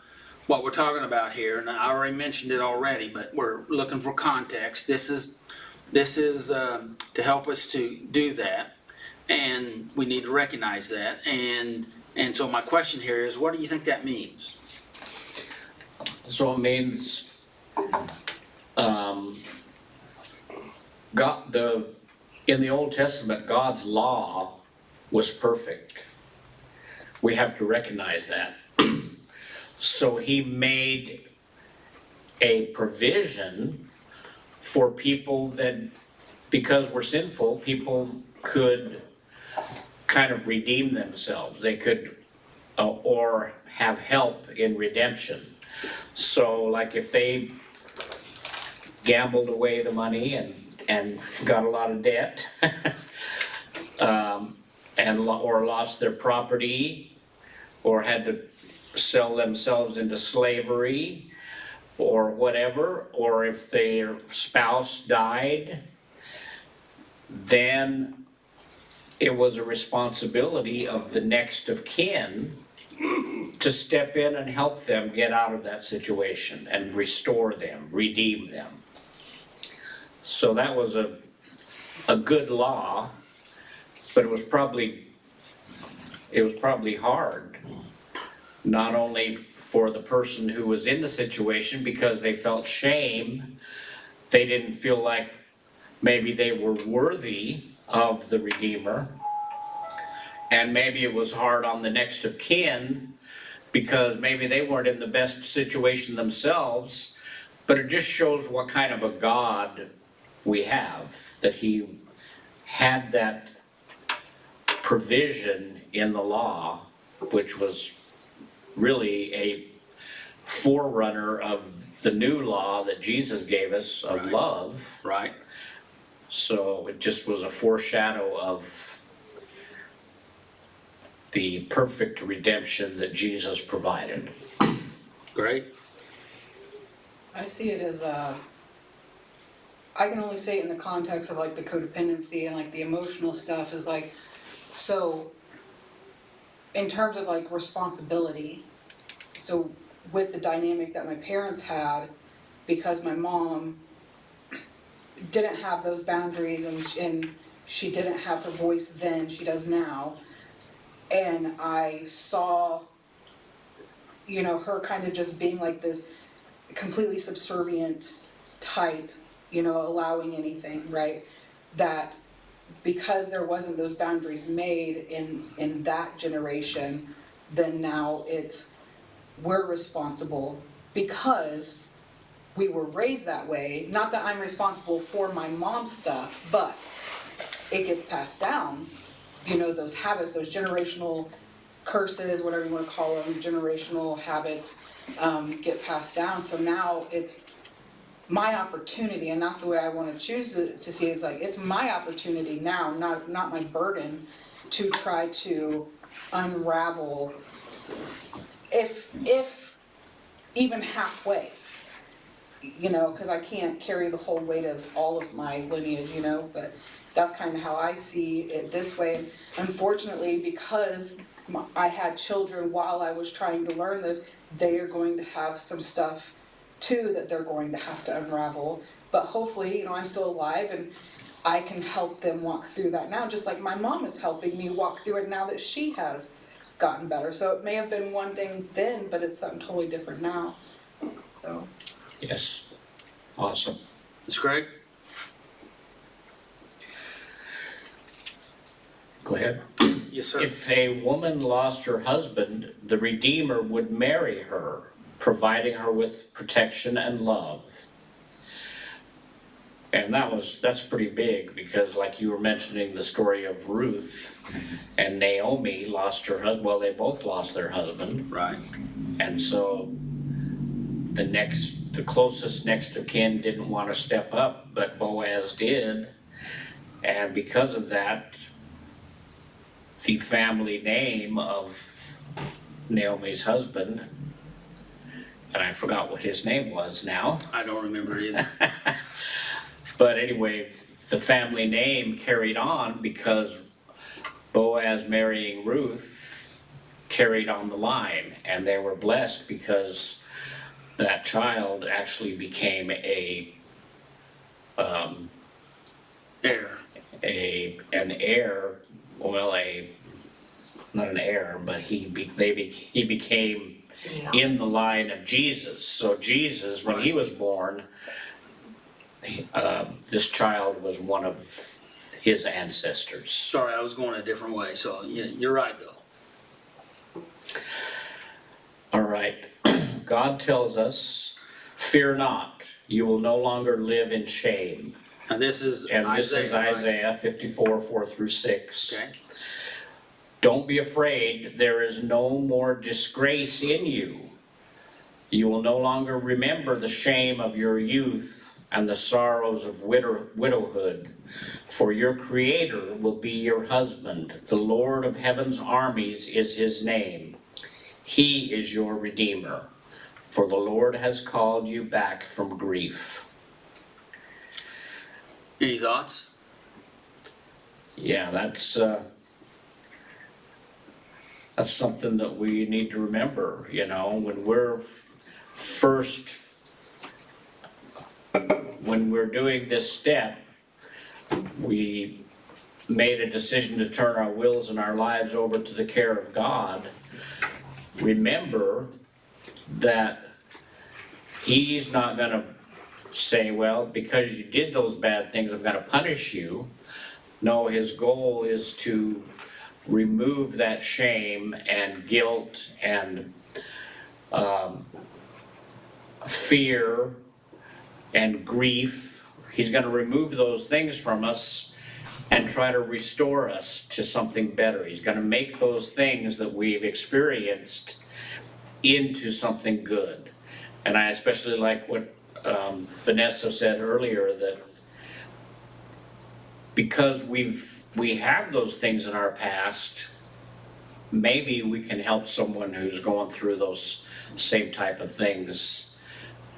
we're talking about here, and I already mentioned it already, but we're looking for context. This is to help us to do that, and we need to recognize that, and so my question here is, what do you think that means? So it means, in the Old Testament, God's law was perfect. We have to recognize that. So he made a provision for people that, because we're sinful, people could kind of redeem themselves. They could, or have help in redemption. So like if they gambled away the money and got a lot of debt, or lost their property, or had to sell themselves into slavery, or whatever, or if their spouse died, then it was a responsibility of the next of kin to step in and help them get out of that situation and restore them, redeem them. So that was a good law, but it was probably hard, not only for the person who was in the situation because they felt shame, they didn't feel like maybe they were worthy of the Redeemer, and maybe it was hard on the next of kin because maybe they weren't in the best situation themselves, but it just shows what kind of a God we have, that he had that provision in the law, which was really a forerunner of the new law that Jesus gave us of Right. love. Right. So it just was a foreshadow of the perfect redemption that Jesus provided. Great. I see it as I can only say it in the context of like the codependency and like the emotional stuff is like, so in terms of like responsibility, so with the dynamic that my parents had, because my mom didn't have those boundaries and she didn't have her voice then, she does now. And I saw, you know, her kind of just being like this completely subservient type, you know, allowing anything, right? That because there wasn't those boundaries made in that generation, then now we're responsible because we were raised that way. Not that I'm responsible for my mom's stuff, but it gets passed down. You know, those habits, those generational curses, whatever you want to call them, generational habits get passed down. So now it's my opportunity, and that's the way I want to choose to see it. It's like, it's my opportunity now, not my burden, to try to unravel, if even halfway, you know, because I can't carry the whole weight of all of my lineage, you know, but that's kind of how I see it this way. Unfortunately, because I had children while I was trying to learn this, they are going to have some stuff too that they're going to have to unravel. But hopefully, you know, I'm still alive and I can help them walk through that now, just like my mom is helping me walk through it now that she has gotten better. So it may have been one thing then, but it's something totally different now. So. Yes, awesome. Ms. Craig? Go ahead. Yes, sir. if a woman lost her husband, the Redeemer would marry her, providing her with protection and love. And that's pretty big, because like you were mentioning the story of Ruth and Naomi lost her husband, well, they both lost their husband. Right. And so the closest next of kin didn't want to step up, but Boaz did. And because of that, the family name of Naomi's husband, and I forgot what his name was now. I don't remember either. But anyway, the family name carried on because Boaz marrying Ruth carried on the line, and they were blessed because that child actually became Heir. an heir, not an heir, but he became in the line of Jesus. So Jesus, when he was born, this child was one of his ancestors. Sorry, I was going a different way, so yeah, you're right though. All right, God tells us, "Fear not, you will no longer live in shame." And this is And this is right? Isaiah 54, 4-6. Okay. Don't be afraid, there is no more disgrace in you. You will no longer remember the shame of your youth and the sorrows of widowhood, for your Creator will be your husband. The Lord of heaven's armies is his name. He is your Redeemer, for the Lord has called you back from grief. Any thoughts? Yeah, that's something that we need to remember, you know, when we're doing this step, we made a decision to turn our wills and our lives over to the care of God. Remember that he's not gonna say, well, because you did those bad things, I'm gonna punish you. No, his goal is to remove that shame and guilt and fear and grief. He's gonna remove those things from us and try to restore us to something better. He's gonna make those things that we've experienced into something good. And I especially like what Vanessa said earlier, that because we have those things in our past, maybe we can help someone who's going through those same type of things.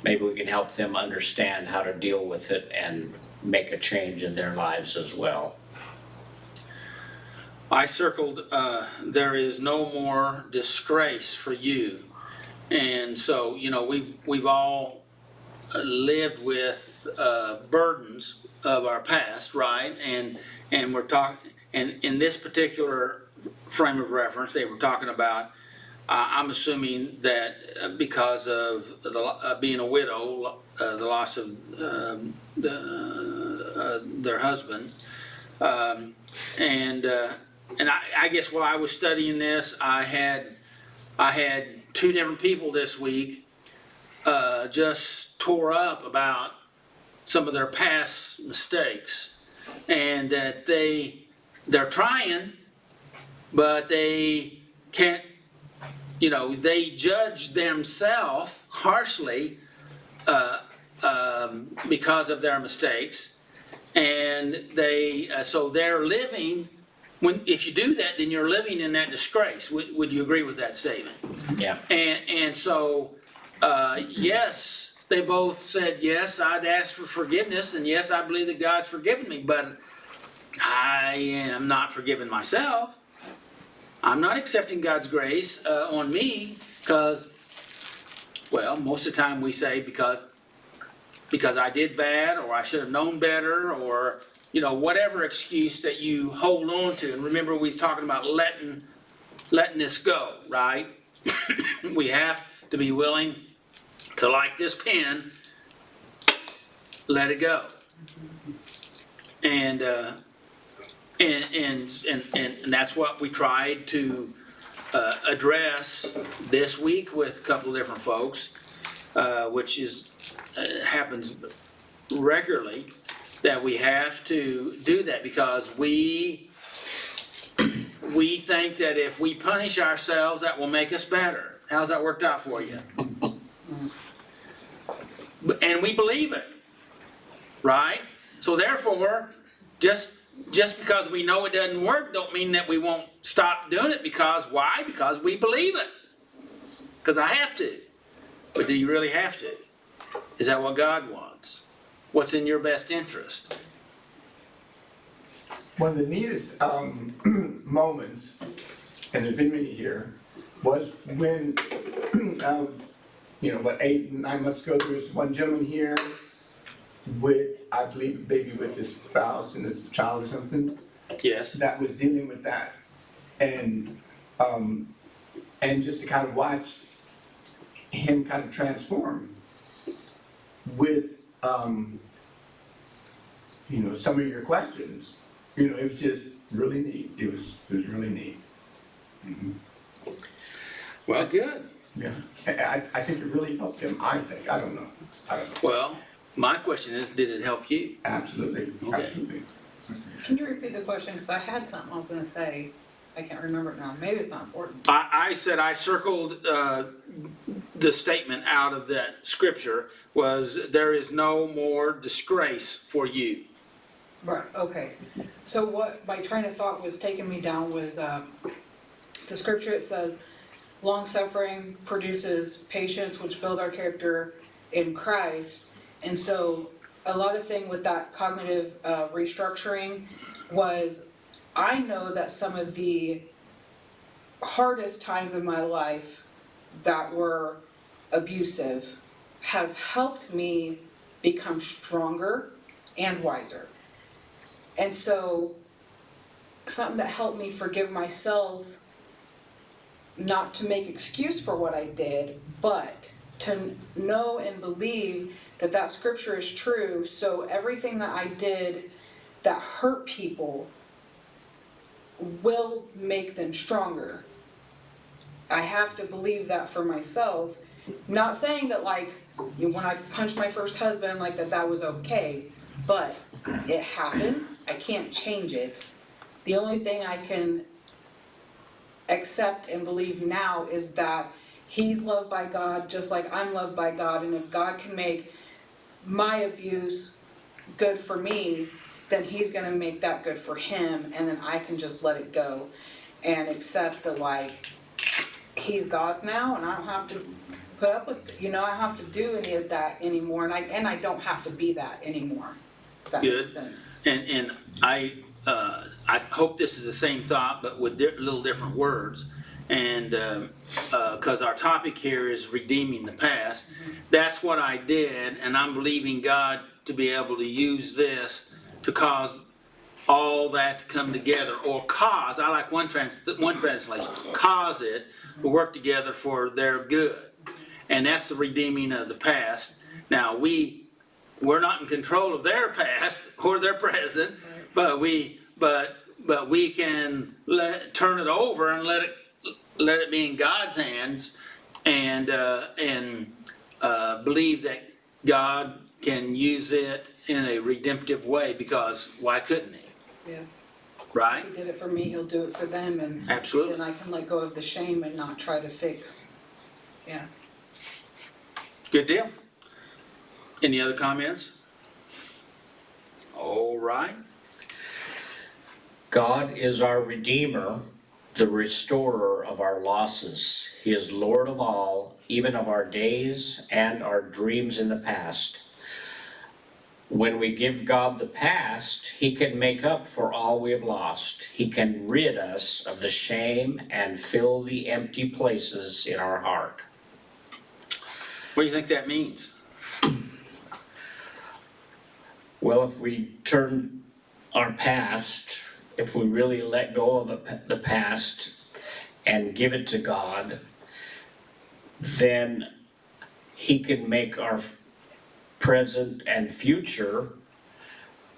Maybe we can help them understand how to deal with it and make a change in their lives as well. I circled, there is no more disgrace for you. And so, you know, we've all lived with burdens of our past, right? And we're talking, and in this particular frame of reference, they were talking about, I'm assuming that because of being a widow, the loss of their husband, and I guess while I was studying this, I had two different people this week just tore up about some of their past mistakes, and that they're trying, but they can't, you know, they judge themselves harshly because of their mistakes, and so they're living. If you do that, then you're living in that disgrace. Would you agree with that statement? Yeah. And so, yes, they both said, yes, I'd ask for forgiveness, and yes, I believe that God's forgiven me, but I am not forgiving myself. I'm not accepting God's grace on me because, well, most of the time we say because I did bad, or I should have known better, or, you know, whatever excuse that you hold on to. And remember, we were talking about letting this go, right? We have to be willing to, like this pen, let it go. And And that's what we tried to address this week with a couple of different folks, which is, happens regularly, that we have to do that because we think that if we punish ourselves, that will make us better. How's that worked out for you? And we believe it, right? So therefore, just because we know it doesn't work, don't mean that we won't stop doing it. Because why? Because we believe it. Because I have to. But do you really have to? Is that what God wants? What's in your best interest? One of the neatest moments, and there's been many here, was when, about 8, 9 months ago, there was one gentleman here with, I believe, a baby with his spouse and his child or something, Yes. that was dealing with that. And just to kind of watch him kind of transform with, some of your questions. It was just really neat. It was really neat. Well, good. Yeah. I think it really helped him, I think. I don't know. Well, my question is, did it help you? Absolutely, Okay. absolutely. Can you repeat the question? Because I had something I was gonna say. I can't remember it now. Maybe it's not important. I said I circled the statement out of that scripture was, there is no more disgrace for you. Right, okay. So what my train of thought was taking me down was, the scripture, it says, long suffering produces patience, which builds our character in Christ. And so a lot of thing with that cognitive restructuring was, I know that some of the hardest times of my life that were abusive has helped me become stronger and wiser. And so something that helped me forgive myself, not to make excuse for what I did, but to know and believe that that scripture is true. So everything that I did that hurt people will make them stronger. I have to believe that for myself. Not saying that when I punched my first husband, that was okay, but it happened. I can't change it. The only thing I can accept and believe now is that he's loved by God just like I'm loved by God, and if God can make my abuse good for me, then he's gonna make that good for him, and then I can just let it go and accept that he's God's now, and I don't have to put up with, I don't have to do any of that anymore, and I don't have to be that anymore, if that Good. makes sense. And I hope this is the same thought, but with little different words. And because our topic here is redeeming the past, that's what I did, and I'm believing God to be able to use this to cause all that to come together, or cause, I like one translation, cause it to work together for their good. And that's the redeeming of the past. Now, we're not in control of their past or their present, but we can turn it over and let it be in God's hands, and believe that God can use it in a redemptive way, because why couldn't he? Yeah. Right? He did it for me, he'll do it for them, and Absolutely. then I can let go of the shame and not try to fix. Yeah. Good deal. Any other comments? All right. God is our Redeemer, the restorer of our losses. He is Lord of all, even of our days and our dreams in the past. When we give God the past, He can make up for all we have lost. He can rid us of the shame and fill the empty places in our heart. What do you think that means? Well, if we turn our past, if we really let go of the past and give it to God, then He can make our present and future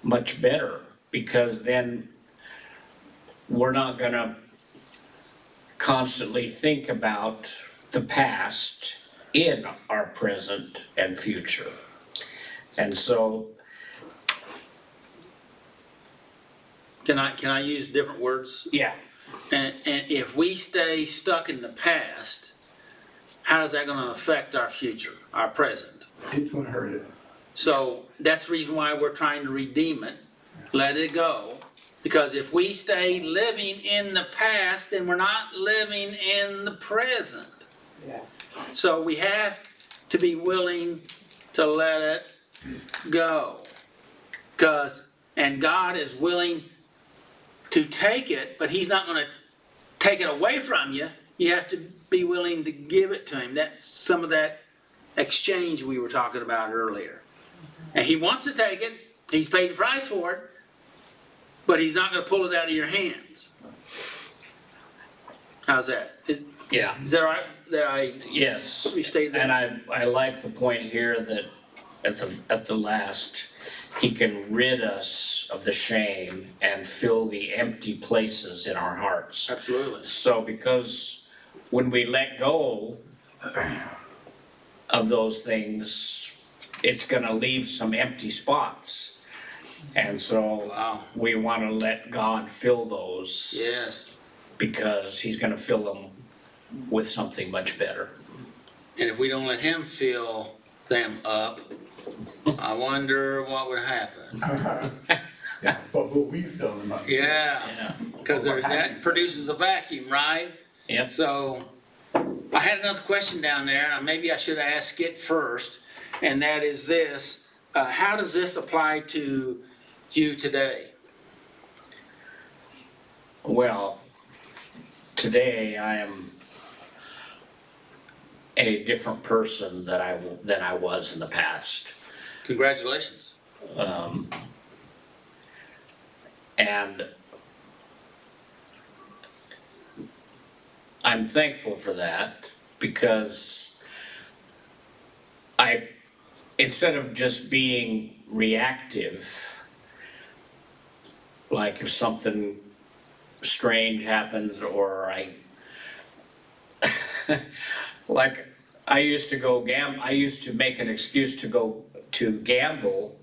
much better, because then we're not gonna constantly think about the past in our present and future. And so, Can I use different words? yeah, And if we stay stuck in the past, how is that gonna affect our future, our present? It's gonna hurt it. So that's the reason why we're trying to redeem it, let it go. Because if we stay living in the past, then we're not living in the present. Yeah. So we have to be willing to let it go. And God is willing to take it, but He's not gonna take it away from you. You have to be willing to give it to Him. That's some of that exchange we were talking about earlier. And He wants to take it, He's paid the price for it, but He's not gonna pull it out of your hands. How's that? Is yeah, that all right? That I yes. restated that? And I like the point here that at the last, He can rid us of the shame and fill the empty places in our hearts. Absolutely. So because when we let go of those things, it's gonna leave some empty spots. And so Wow. we wanna let God fill those Yes. because He's gonna fill them with something much better. And if we don't let Him fill them up, I wonder what would happen. Yeah, but we fill them up. Yeah, Yeah, because that produces a vacuum, right? yep. So, I had another question down there, and maybe I should ask it first, and that is this: how does this apply to you today? Well, today I am a different person than I was in the past. Congratulations. And I'm thankful for that because instead of just being reactive, like if something strange happens or like I used to make an excuse to go to gamble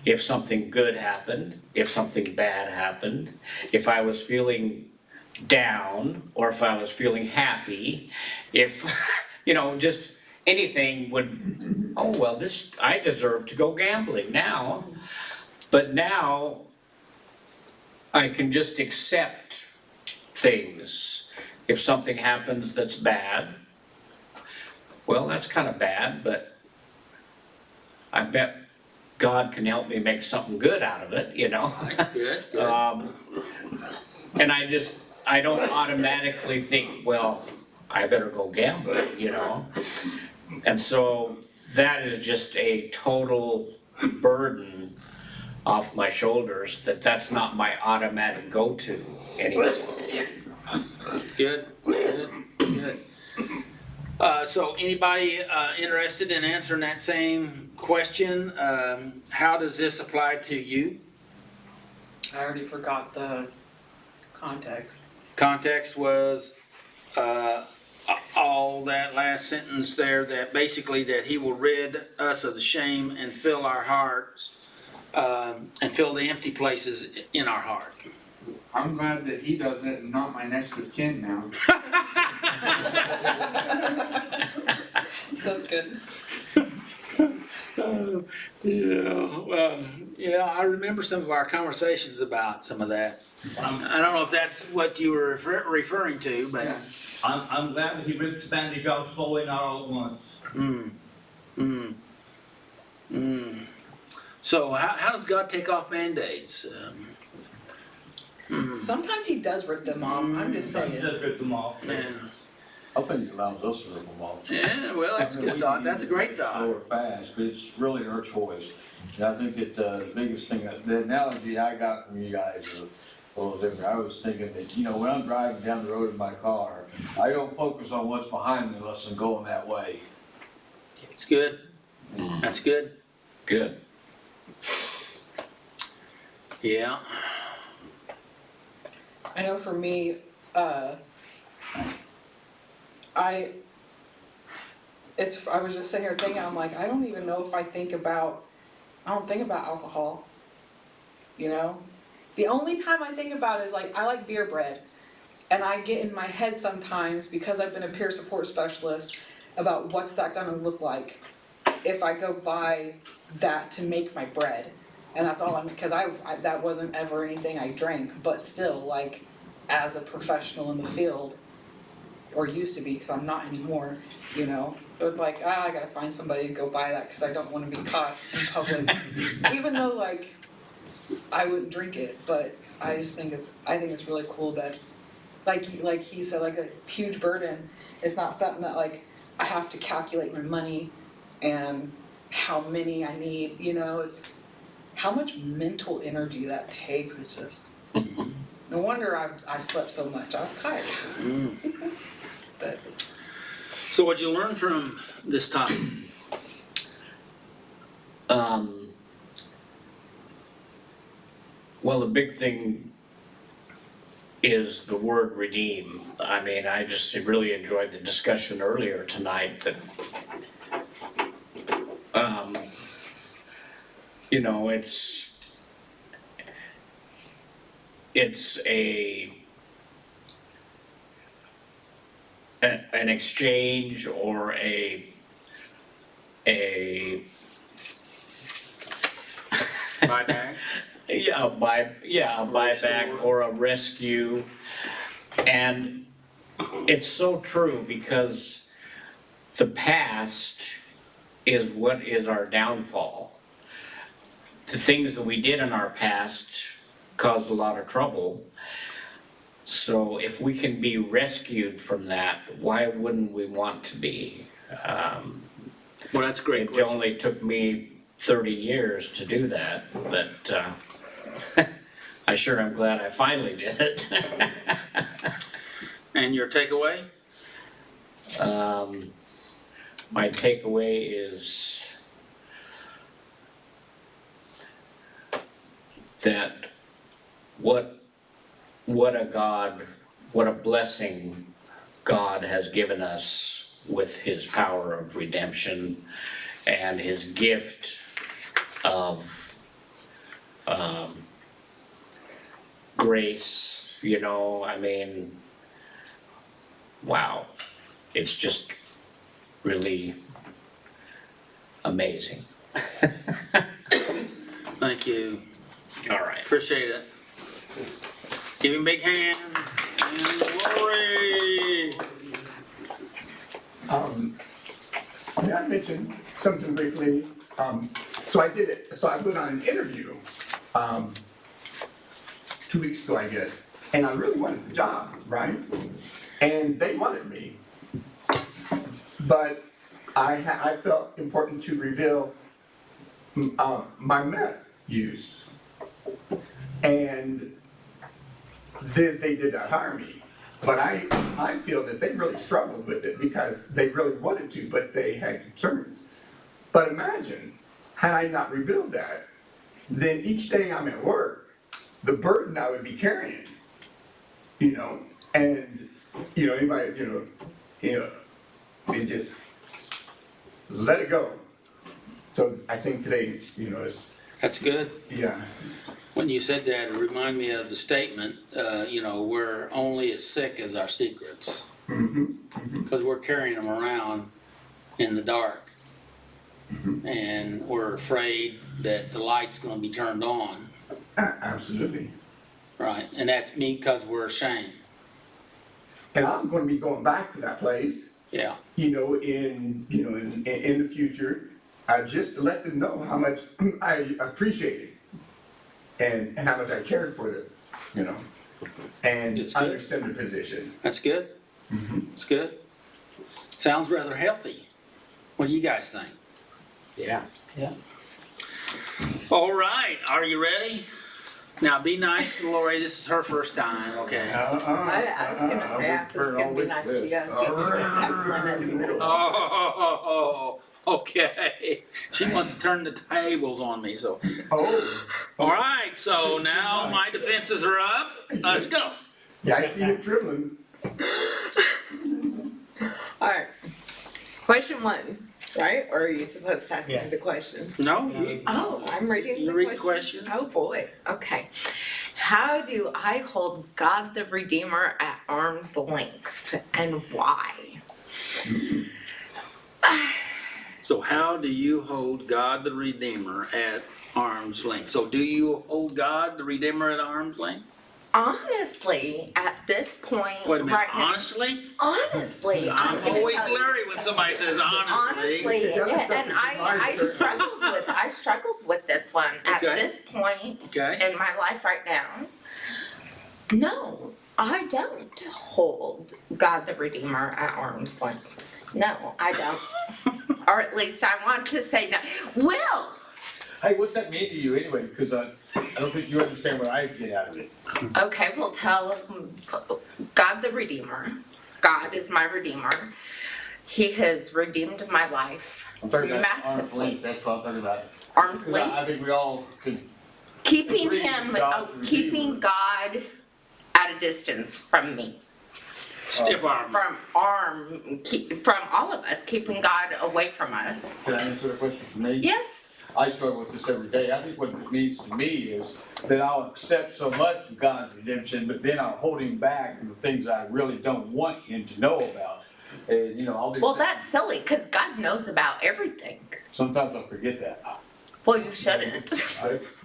if something good happened, if something bad happened, if I was feeling down or if I was feeling happy, if, just anything would, oh, well, I deserve to go gambling now. But now I can just accept things. If something happens that's bad, well, that's kind of bad, but I bet God can help me make something good out of it, Good, good. And I don't automatically think, well, I better go gamble, And so that is just a total burden off my shoulders, that's not my automatic go-to anymore. Good, good, good. So anybody interested in answering that same question? How does this apply to you? I already forgot the context. Context was all that last sentence there, that basically that He will rid us of the shame and fill our hearts, and fill the empty places in our heart. I'm glad that he does it and not my next of kin now. That's good. Yeah, I remember some of our conversations about some of that. I don't know if that's what you were referring to, but. Yeah. I'm glad that He ripped the bandage off slowly, not all at once. So how does God take off Band-Aids? Sometimes He does rip them off, I'm just He saying. just ripped them off. I think He allows us to rip them off. Yeah, well, that's a good thought. That's a great thought. Slow or fast, but it's really our choice. And I think that the biggest thing, the analogy I got from you guys is a little different. I was thinking that, when I'm driving down the road in my car, I don't focus on what's behind me unless I'm going that way. It's good. That's good. Good. Yeah. I know for me, I was just sitting here thinking, I'm like, I don't even know if I don't think about alcohol, you know? The only time I think about it is like, I like beer bread. And I get in my head sometimes, because I've been a peer support specialist, about what's that gonna look like if I go buy that to make my bread. And that's all because I that wasn't ever anything I drank, but still, like, as a professional in the field, or used to be, because I'm not anymore, you know? So it's like, I gotta find somebody to go buy that, because I don't wanna be caught in public. Even though, like, I wouldn't drink it, but I just think it's really cool that, like he said, like a huge burden. It's not something that, like, I have to calculate my money and how many I need, you know? It's how much mental energy that takes. It's just, no wonder I slept so much. I was tired. But So what'd you learn from this topic? Well, the big thing is the word redeem. I mean, I just really enjoyed the discussion earlier tonight that, you know, it's an exchange or a Buyback? buyback or a rescue. And it's so true, because the past is what is our downfall. The things that we did in our past caused a lot of trouble. So if we can be rescued from that, why wouldn't we want to be? Well, that's a great It question. only took me 30 years to do that, but I sure am glad I finally did it. And your takeaway? My takeaway is that what a blessing God has given us with His power of redemption and His gift of grace, you know. I mean, wow, it's just really amazing. Thank you. All right. Appreciate it. Give him a big hand. And glory. May I mention something briefly? So I went on an interview, 2 weeks ago, I guess, and I really wanted the job, right? And they wanted me. But I felt important to reveal my meth use. And they did not hire me. But I feel that they really struggled with it because they really wanted to, but they had concerns. But imagine, had I not revealed that, then each day I'm at work, the burden I would be carrying, you know, and, you know, anybody, you know, it just, let it go. So I think today's, you know, is, That's good. yeah. When you said that, it reminded me of the statement, you know, we're only as sick as our secrets. Because we're carrying them around in the dark. And we're afraid that the light's gonna be turned on, Absolutely. right? And that's me because we're ashamed. And I'm gonna be going back to that place, Yeah, you know, in the future, just to let them know how much I appreciate it and how much I cared for them, you know, and It's good. understand the position. that's good. It's good. Sounds rather healthy. What do you guys think? Yeah. All right, are you ready? Now be nice to Lori, this is her first time, okay? I was gonna say, I was gonna be nice to you guys, get that one in the middle. Oh, okay. She wants to turn the tables on me, so. Oh, All right, so now my defenses are up. Let's go. Yeah, I see it dribbling. Alright. Question 1, right? Or are you supposed to ask me Yeah. the questions? No, Oh, I'm reading you the read the questions. questions. Oh, boy. Okay. How do I hold God the Redeemer at arm's length and why? So how do you hold God the Redeemer at arm's length? So do you hold God the Redeemer at arm's length? Honestly, at this point, Wait a minute, right now, honestly? honestly, I'm I'm gonna always tell you- leery when somebody says honestly. Honestly, Yeah, that's and I struggled with this one. At Okay. this point Okay. in my life right now, no, I don't hold God the Redeemer at arm's length. No, I don't. Or at least I want to say no. Will, Hey, what's that mean to you anyway? Because I don't think you understand what I get out of it. okay, we'll tell God the Redeemer. God is my Redeemer. He has redeemed my life I'm talking about arm's massively. length, that's what I'm talking about. Arm's 'Cause length. I think we all can, Keeping Agreed, him, God's keeping Redeemer. God at a distance from me, Stiff arm. from all of us, keeping God away from us. can I answer the question for me? Yes. I struggle with this every day. I think what it means to me is that I'll accept so much of God's redemption, but then I'll hold him back from the things I really don't want him to know about. And, you know, I'll do. Well, that's silly, because God knows about everything. Sometimes I forget that. Well, you shouldn't.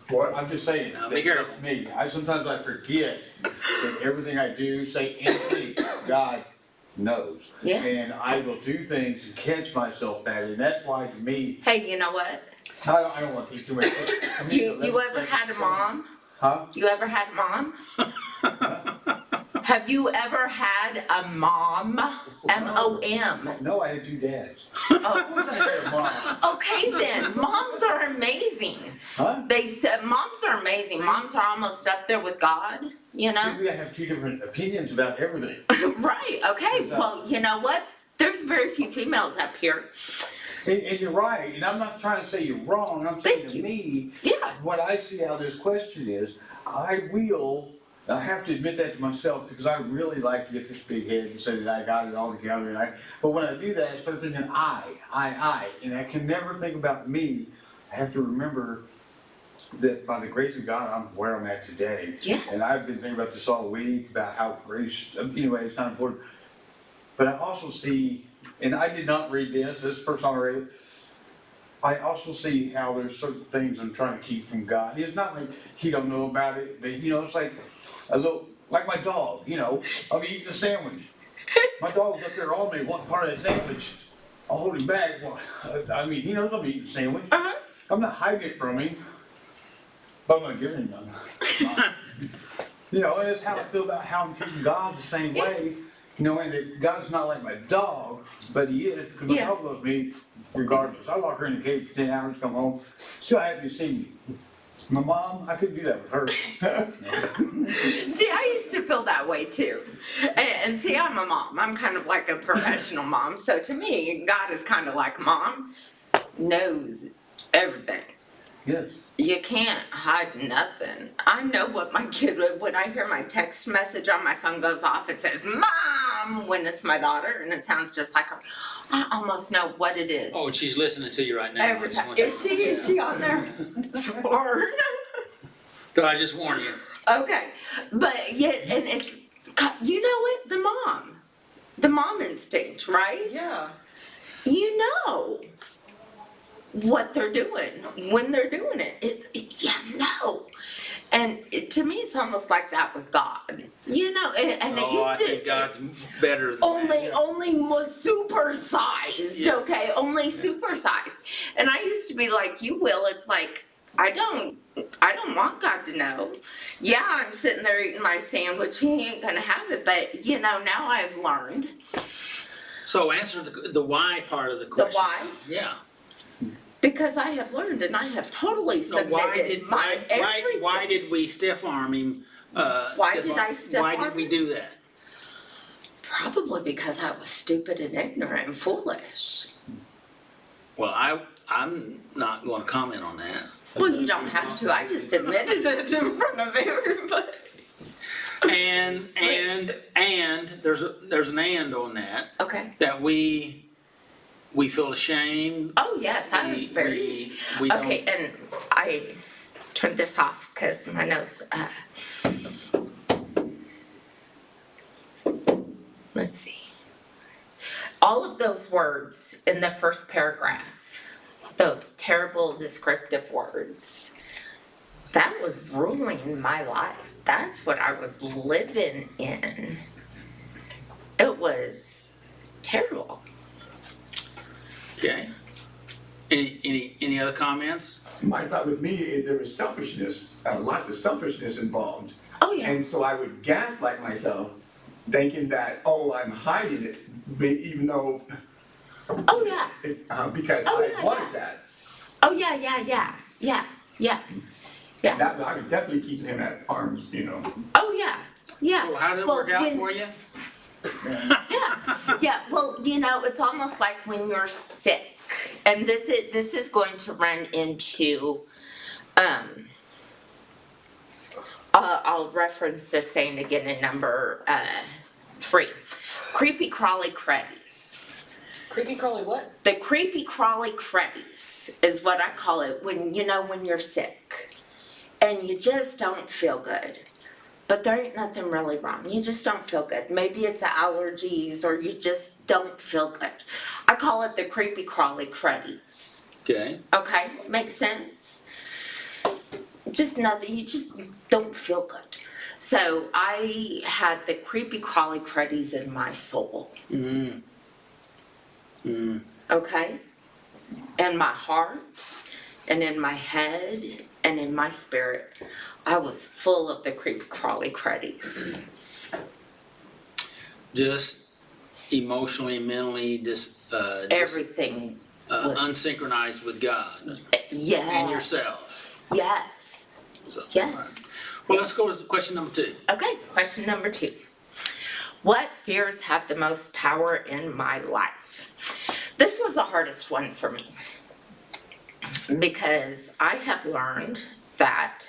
What? I'm just saying, Now, be careful. that's me. Sometimes I forget that everything I do, say, and think, God knows. Yeah. And I will do things and catch myself that, and that's why to me, Hey, you know what? I don't want to take too much. To me, You ever had a mom? Huh? You ever had a mom? Have you ever had a mom? M-O-M. No, I had 2 dads. Oh. Mom. Okay then, moms are amazing. Huh? They said moms are amazing. Moms are almost up there with God, you know? We have 2 different opinions about everything. Right, okay. Well, you know what? There's very few females up here. And you're right, and I'm not trying to say you're wrong, I'm saying Thank to you. me, Yeah. what I see out of this question is, I have to admit that to myself, because I really like to get this big head and say that I got it all together, but when I do that, I start thinking I, and I can never think about me. I have to remember that by the grace of God, I'm where I'm at today. Yeah. And I've been thinking about this all week, about how grace, anyway, it's not important. But I also see, and I did not read this is the first time I read it, I also see how there's certain things I'm trying to keep from God. It's not like he don't know about it, but you know, it's like a little, like my dog, you know, I'll be eating a sandwich. My dog's up there on me, one part of that sandwich. I'll hold him back. Well, I mean, he knows I'm eating a sandwich. Uh-huh. I'm not hiding it from him, but I'm not giving him none. You know, and that's how I feel about how I'm treating God the same way. Knowing that God's not like my dog, but he is, because my Yeah. dog loves me regardless. I lock her in the cage for 10 hours, come home, still happy to see me. My mom, I couldn't do that with her. See, I used to feel that way too. And see, I'm a mom. I'm kind of like a professional mom. So to me, God is kind of like a mom, knows everything. Yes. You can't hide nothing. I know what my kid would, when I hear my text message on my phone goes off, it says, Mom, when it's my daughter, and it sounds just like her. I almost know what it is. Oh, she's listening to you right now. Every time. Is she on there? Sworn. Did I just warn you? Okay, but yet, and it's, you know what, the mom instinct, right? Yeah. You know what they're doing, when they're doing it, and to me, it's almost like that with God, you know, and it Oh, I used to. think God's better than that. Only was supersized, Yeah. okay, only supersized, and I used to be like you, Will, it's like, I don't want God to know. Yeah, I'm sitting there eating my sandwich, he ain't gonna have it, but you know, now I've learned. So answer the why part of the question. why? Yeah. Because I have learned and I have totally No, submitted my everything. why did we stiff arm him? Why did I stiff Why arm did we him? do that? Probably because I was stupid and ignorant and foolish. Well, I'm not going to comment on that. Well, you don't have to. I just admitted it in front of everybody. And there's an and on that, Okay. that we feel ashamed. Oh, yes, I was very. We don't. Okay, and I turned this off because my notes, let's see. All of those words in the first paragraph, those terrible descriptive words, that was ruling my life. That's what I was living in. It was terrible. Okay. Any other comments? My thought with me, there was selfishness, lots of selfishness involved. Oh, yeah. And so I would gaslight myself, thinking that, oh, I'm hiding it, even though, Oh, yeah. because Oh, I yeah, wanted yeah. that. Oh, yeah. That, I was definitely keeping him at arms, Oh, yeah. So how did it Well, work out when- for you? Yeah, well, it's almost like when you're sick, and this is going to run into, I'll reference this saying again in number 3. Creepy crawly creddies. Creepy crawly what? The creepy crawly creddies is what I call it when you're sick and you just don't feel good. But there ain't nothing really wrong. You just don't feel good. Maybe it's allergies or you just don't feel good. I call it the creepy crawly creddies. Okay. Okay, makes sense? Just nothing, you just don't feel good. So I had the creepy crawly creddies in my soul. Okay? In my heart, and in my head, and in my spirit, I was full of the creepy crawly creddies. Just emotionally, mentally, Everything was unsynchronized with God Yes. and yourself. Yes. So, Yes. all right. Well, let's go to question number 2. Okay, question number 2. What fears have the most power in my life? This was the hardest one for me because I have learned that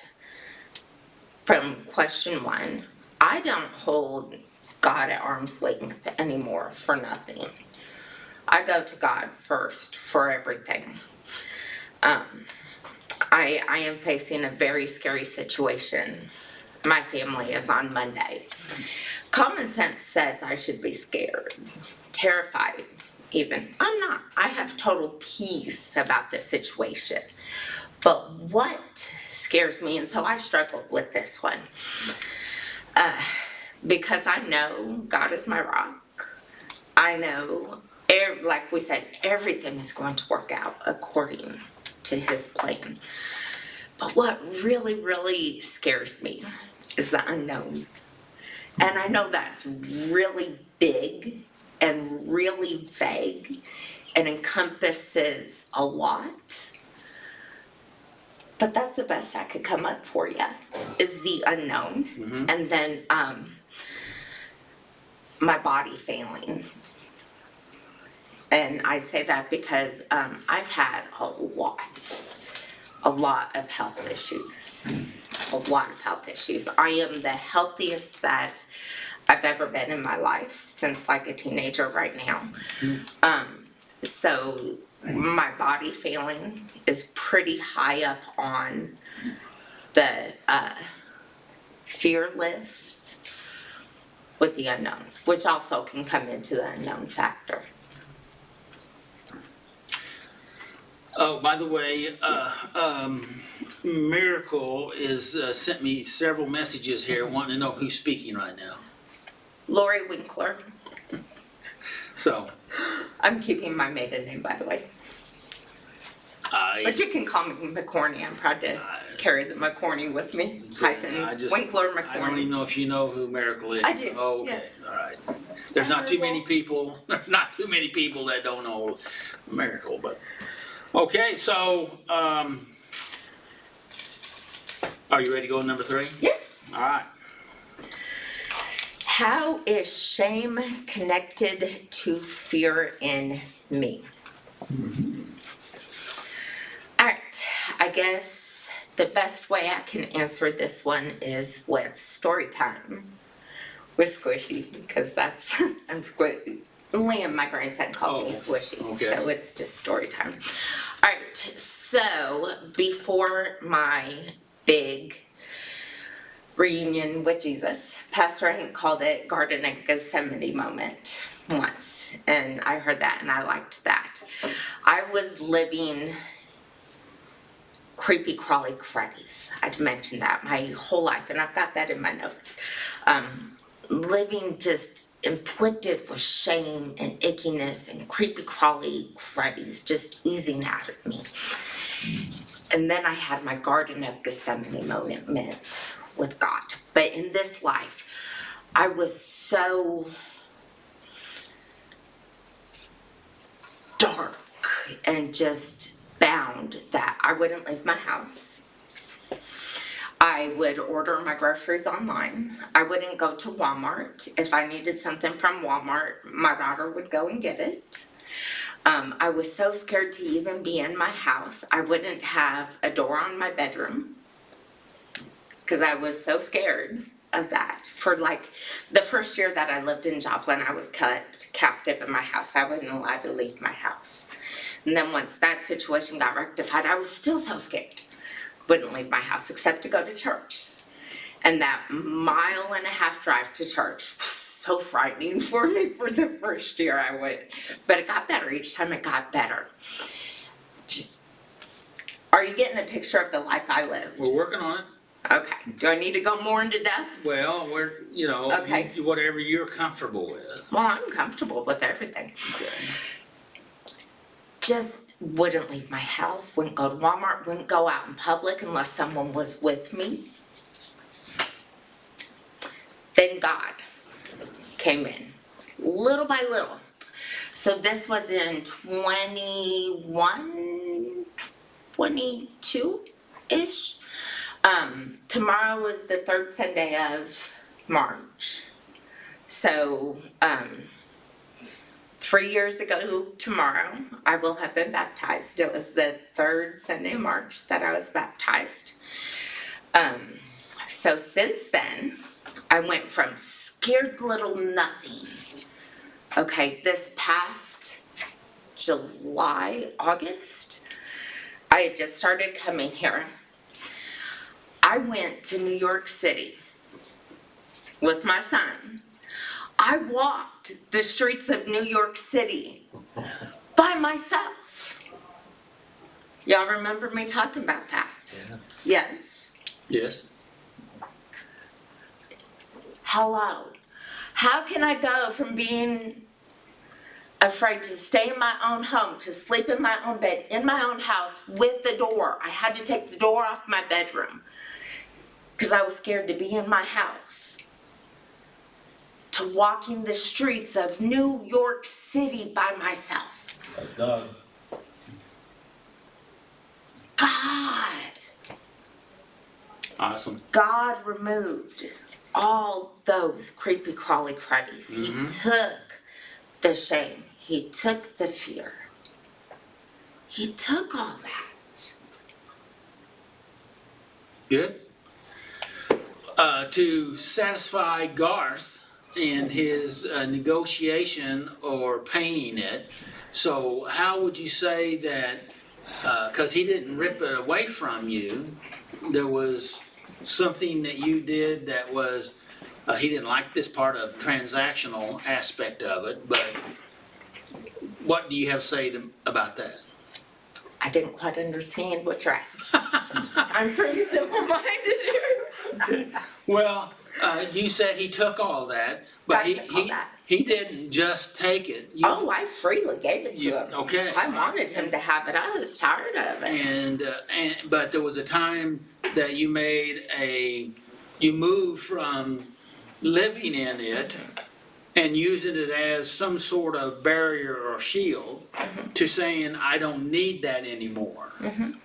from question 1, I don't hold God at arm's length anymore for nothing. I go to God first for everything. I am facing a very scary situation. My family is on Monday. Common sense says I should be scared, terrified even. I'm not. I have total peace about this situation. But what scares me, and so I struggled with this one, because I know God is my rock. I know, like we said, everything is going to work out according to His plan. But what really, really scares me is the unknown. And I know that's really big and really vague and encompasses a lot. But that's the best I could come up for you, is the unknown. And then my body failing. And I say that because I've had a lot of health issues. I am the healthiest that I've ever been in my life since like a teenager right now. So my body failing is pretty high up on the fear list with the unknowns, which also can come into the unknown factor. Oh, by the way, Miracle is sent me several messages here wanting to know who's speaking right now. Lori Winkler. So, I'm keeping my maiden name, by the way. But you can call me McCorney. I'm proud to carry the McCorney with me. Winkler I don't even McCorney. know if you know who Miracle is. I do, Oh, okay, yes. all right. There's not too many people that don't know Miracle, but, okay, so, are you ready to go to number 3? Yes. All right. How is shame connected to fear in me? All right, I guess the best way I can answer this one is with story time. with Squishy, because that's, I'm Liam, my grandson, calls me Squishy, okay. so it's just story time. All right, so before my big reunion with Jesus, Pastor Hank called it Garden of Gethsemane moment once, and I heard that and I liked that. I was living creepy crawly cruddies. I'd mentioned that my whole life, and I've got that in my notes. Living just inflicted with shame and ickiness and creepy crawly cruddies just oozing out of me. And then I had my Garden of Gethsemane moment with God. But in this life, I was so dark and just bound that I wouldn't leave my house. I would order my groceries online. I wouldn't go to Walmart. If I needed something from Walmart, my daughter would go and get it. I was so scared to even be in my house. I wouldn't have a door on my bedroom because I was so scared of that. For like the first year that I lived in Joplin, I was kept captive in my house. I wasn't allowed to leave my house. And then once that situation got rectified, I was still so scared. Wouldn't leave my house except to go to church. And that 1.5 mile drive to church was so frightening for me for the first year I went. But it got better. Each time it got better. Just, are you getting a picture of the life I lived? We're working on it. Okay. Do I need to go more into depth? Well, we're, Okay. whatever you're comfortable with. Well, I'm comfortable with everything. Just wouldn't leave my house, wouldn't go to Walmart, wouldn't go out in public unless someone was with me. Then God came in, little by little. So this was in 21, 22-ish. Tomorrow is the third Sunday of March. So, 3 years ago tomorrow, I will have been baptized. It was the third Sunday of March that I was baptized. So since then, I went from scared little nothing. Okay, this past July, August, I had just started coming here. I went to New York City with my son. I walked the streets of New York City by myself. Y'all remember me talking about that? Yeah. Yes? Yes. Hello. How can I go from being afraid to stay in my own home, to sleep in my own bed, in my own house with the door? I had to take the door off my bedroom because I was scared to be in my house. To walking the streets of New York City by myself. God. Awesome. God removed all those creepy crawly cruddies. He took the shame. He took the fear. He took all that. Good. To satisfy Garth in his negotiation or paying it. So how would you say that, because he didn't rip it away from you, there was something that you did that was, he didn't like this part of transactional aspect of it, but what do you have to say about that? I didn't quite understand what you're asking. I'm pretty simple-minded here. Okay. Well, you said he took all that, but I took all that. he didn't just take it. Oh, I freely gave it to him. Okay. I wanted him to have it. I was tired of it. But there was a time that you moved from living in it and using it as some sort of barrier or shield to saying, I don't need that anymore.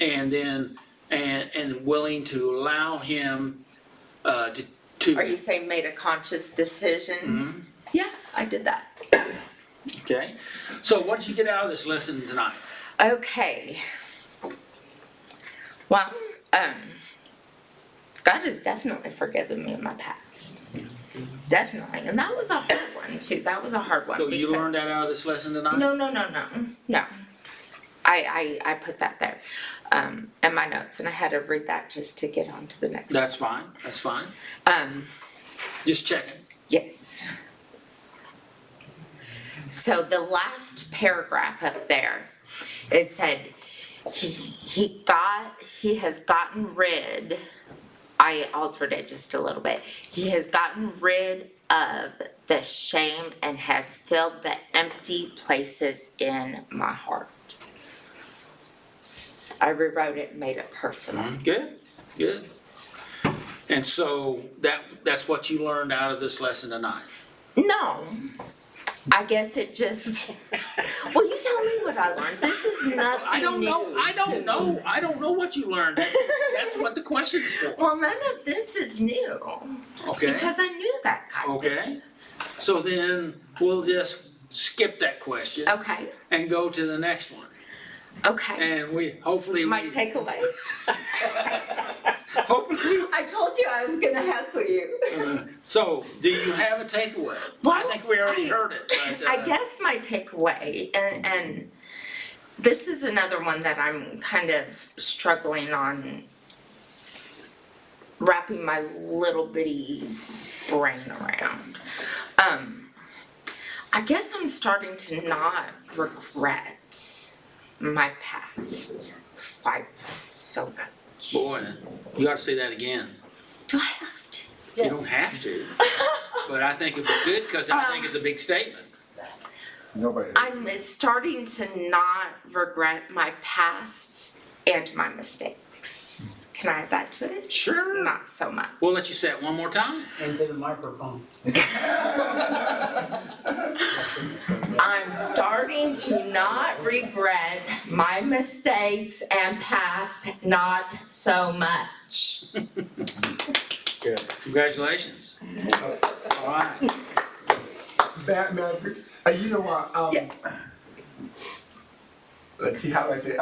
And then, and willing to allow him to. Are you saying made a conscious decision? Yeah, I did that. Okay. So what did you get out of this lesson tonight? Okay. Well, God has definitely forgiven me in my past. definitely. And that was a hard one too. That was a hard one. So you learned because- that out of this lesson tonight? No. I put that there, in my notes, and I had to read that just to get on to the next. That's fine, that's fine. Just checking. Yes. So the last paragraph up there, it said, he has gotten rid, I altered it just a little bit. He has gotten rid of the shame and has filled the empty places in my heart. I rewrote it and made it personal. Good, good. And so that's what you learned out of this lesson tonight? No, I guess it just, well, you tell me what I learned. This is nothing I don't know, new I to don't me. know, I don't know what you learned. That's what the question is for. Well, none of this is new, Okay, because I knew that guy. okay. So then we'll just skip that question Okay, and go to the next one. okay. And hopefully My takeaway, hopefully, I told you I was gonna heckle you. so do you have a takeaway? I Well, think we already heard it, but. I guess my takeaway, and this is another one that I'm kind of struggling on wrapping my little bitty brain around. I guess I'm starting to not regret my past quite so much. Boy, you ought to say that again. Do I have to? You don't have to, but I think it'd be good because I think it's a big statement. Nobody. I'm starting to not regret my past and my mistakes. Can I add that to it? Sure. Not so much. We'll let you say it one more time. Into the microphone. I'm starting to not regret my mistakes and past not so much. Good. Congratulations. All right. You know what, Yes. let's see, how do I say,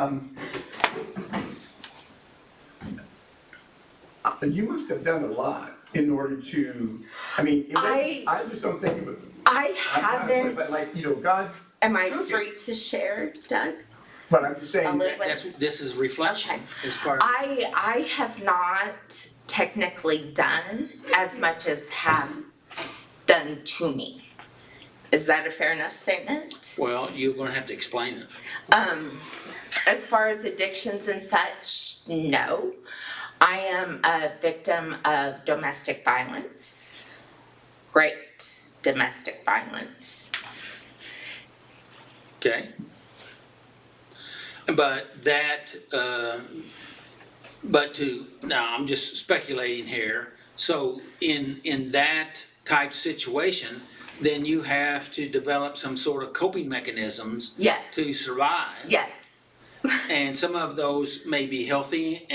you must have done a lot in order to, I mean, I just don't think it was. I haven't. But like, you know, God, Am I took it. free to share, Doug? but I'm just saying. A little This is reflection. Okay. It's part. I have not technically done as much as have done to me. Is that a fair enough statement? Well, you're gonna have to explain it. As far as addictions and such, no. I am a victim of domestic violence. Great domestic violence. Okay. But that, now I'm just speculating here. So in that type situation, then you have to develop some sort of coping mechanisms Yes. to survive. Yes. And some of those may be healthy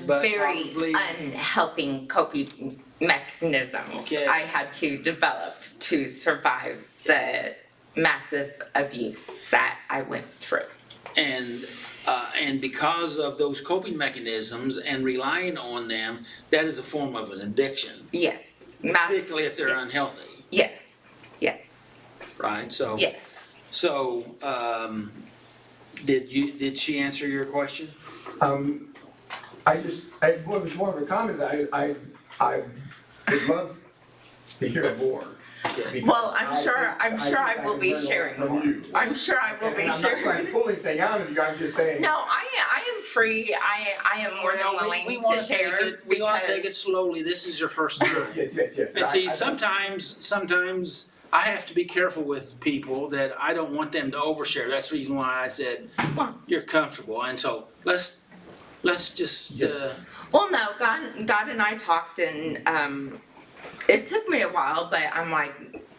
but Very probably. unhelping coping mechanisms Okay. I had to develop to survive the massive abuse that I went through. And because of those coping mechanisms and relying on them, that is a form of an addiction, Yes. particularly if they're yes. unhealthy, Yes. Yes. right? So, Yes. so, did she answer your question? It was more of a comment that I would love to hear more. because Well, I'm sure I will be learned a lot sharing from more. you. I'm sure I will be And I'm not trying sharing. to pull anything out of you, I'm just saying. No, I am free. I am more than Well, willing we to wanna take share. it- We wanna take it because- slowly, this is your first time. Yes. And I see, just- sometimes I have to be careful with people that I don't want them to overshare. That's the reason why I said, you're comfortable. And so let's just, Yes. Well, no, God and I talked, and it took me a while, but I'm like,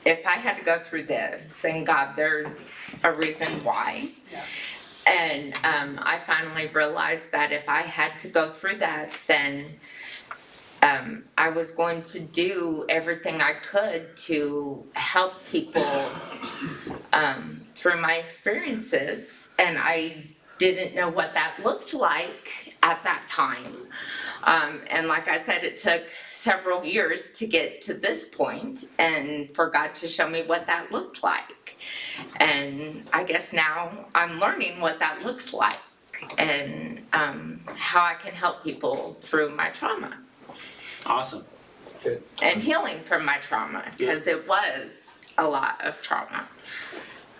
if I had to go through this, then God, there's a reason why. And I finally realized that if I had to go through that, then I was going to do everything I could to help people through my experiences. And I didn't know what that looked like at that time. And like I said, it took several years to get to this point and for God to show me what that looked like. And I guess now I'm learning what that looks like and how I can help people through my trauma Awesome. and healing from my trauma, because it was a lot of trauma.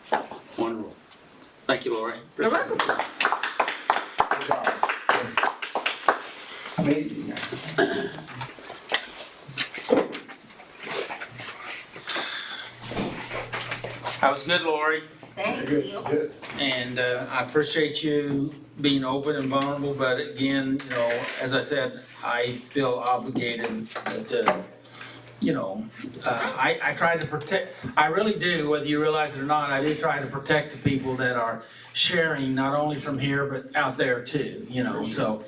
So, Wonderful. Thank you, Lori. you're welcome. Amazing. That was good, Lori. Thank you. Good. And I appreciate you being open and vulnerable, but again, you know, as I said, I feel obligated to, you know, I try to protect, I really do, whether you realize it or not, I do try to protect the people that are sharing, not only from here, but out there too, you know, so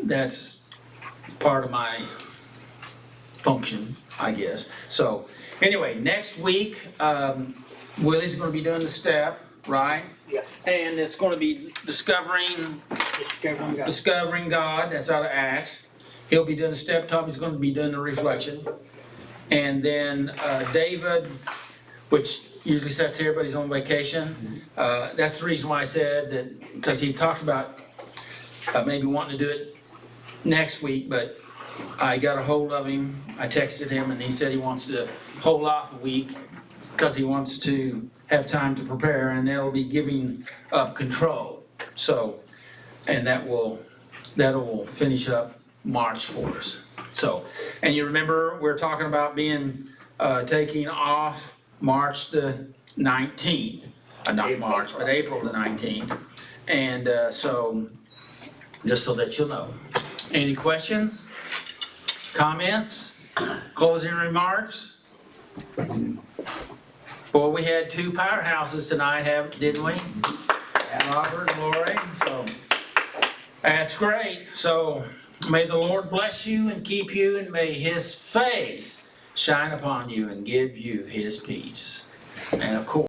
that's part of my function, I guess. So anyway, next week, Willie's gonna be doing the step, right? Yeah. And it's gonna be discovering God, that's out of Acts. He'll be doing the step, Tommy's gonna be doing the reflection. And then David, which usually sits here, but he's on vacation. That's the reason why I said that, because he talked about maybe wanting to do it next week, but I got a hold of him, I texted him, and he said he wants to hold off a week because he wants to have time to prepare, and that'll be giving up control. So, and that'll finish up March for us. So, and you remember, we're talking about taking off March the 19th, not March, but April the 19th. And so, just so that you'll know. Any questions? Comments? Closing remarks? Boy, we had two powerhouses tonight, didn't we? Robert and Lori, so that's great. So may the Lord bless you and keep you, and may his face shine upon you and give you his peace. And of course,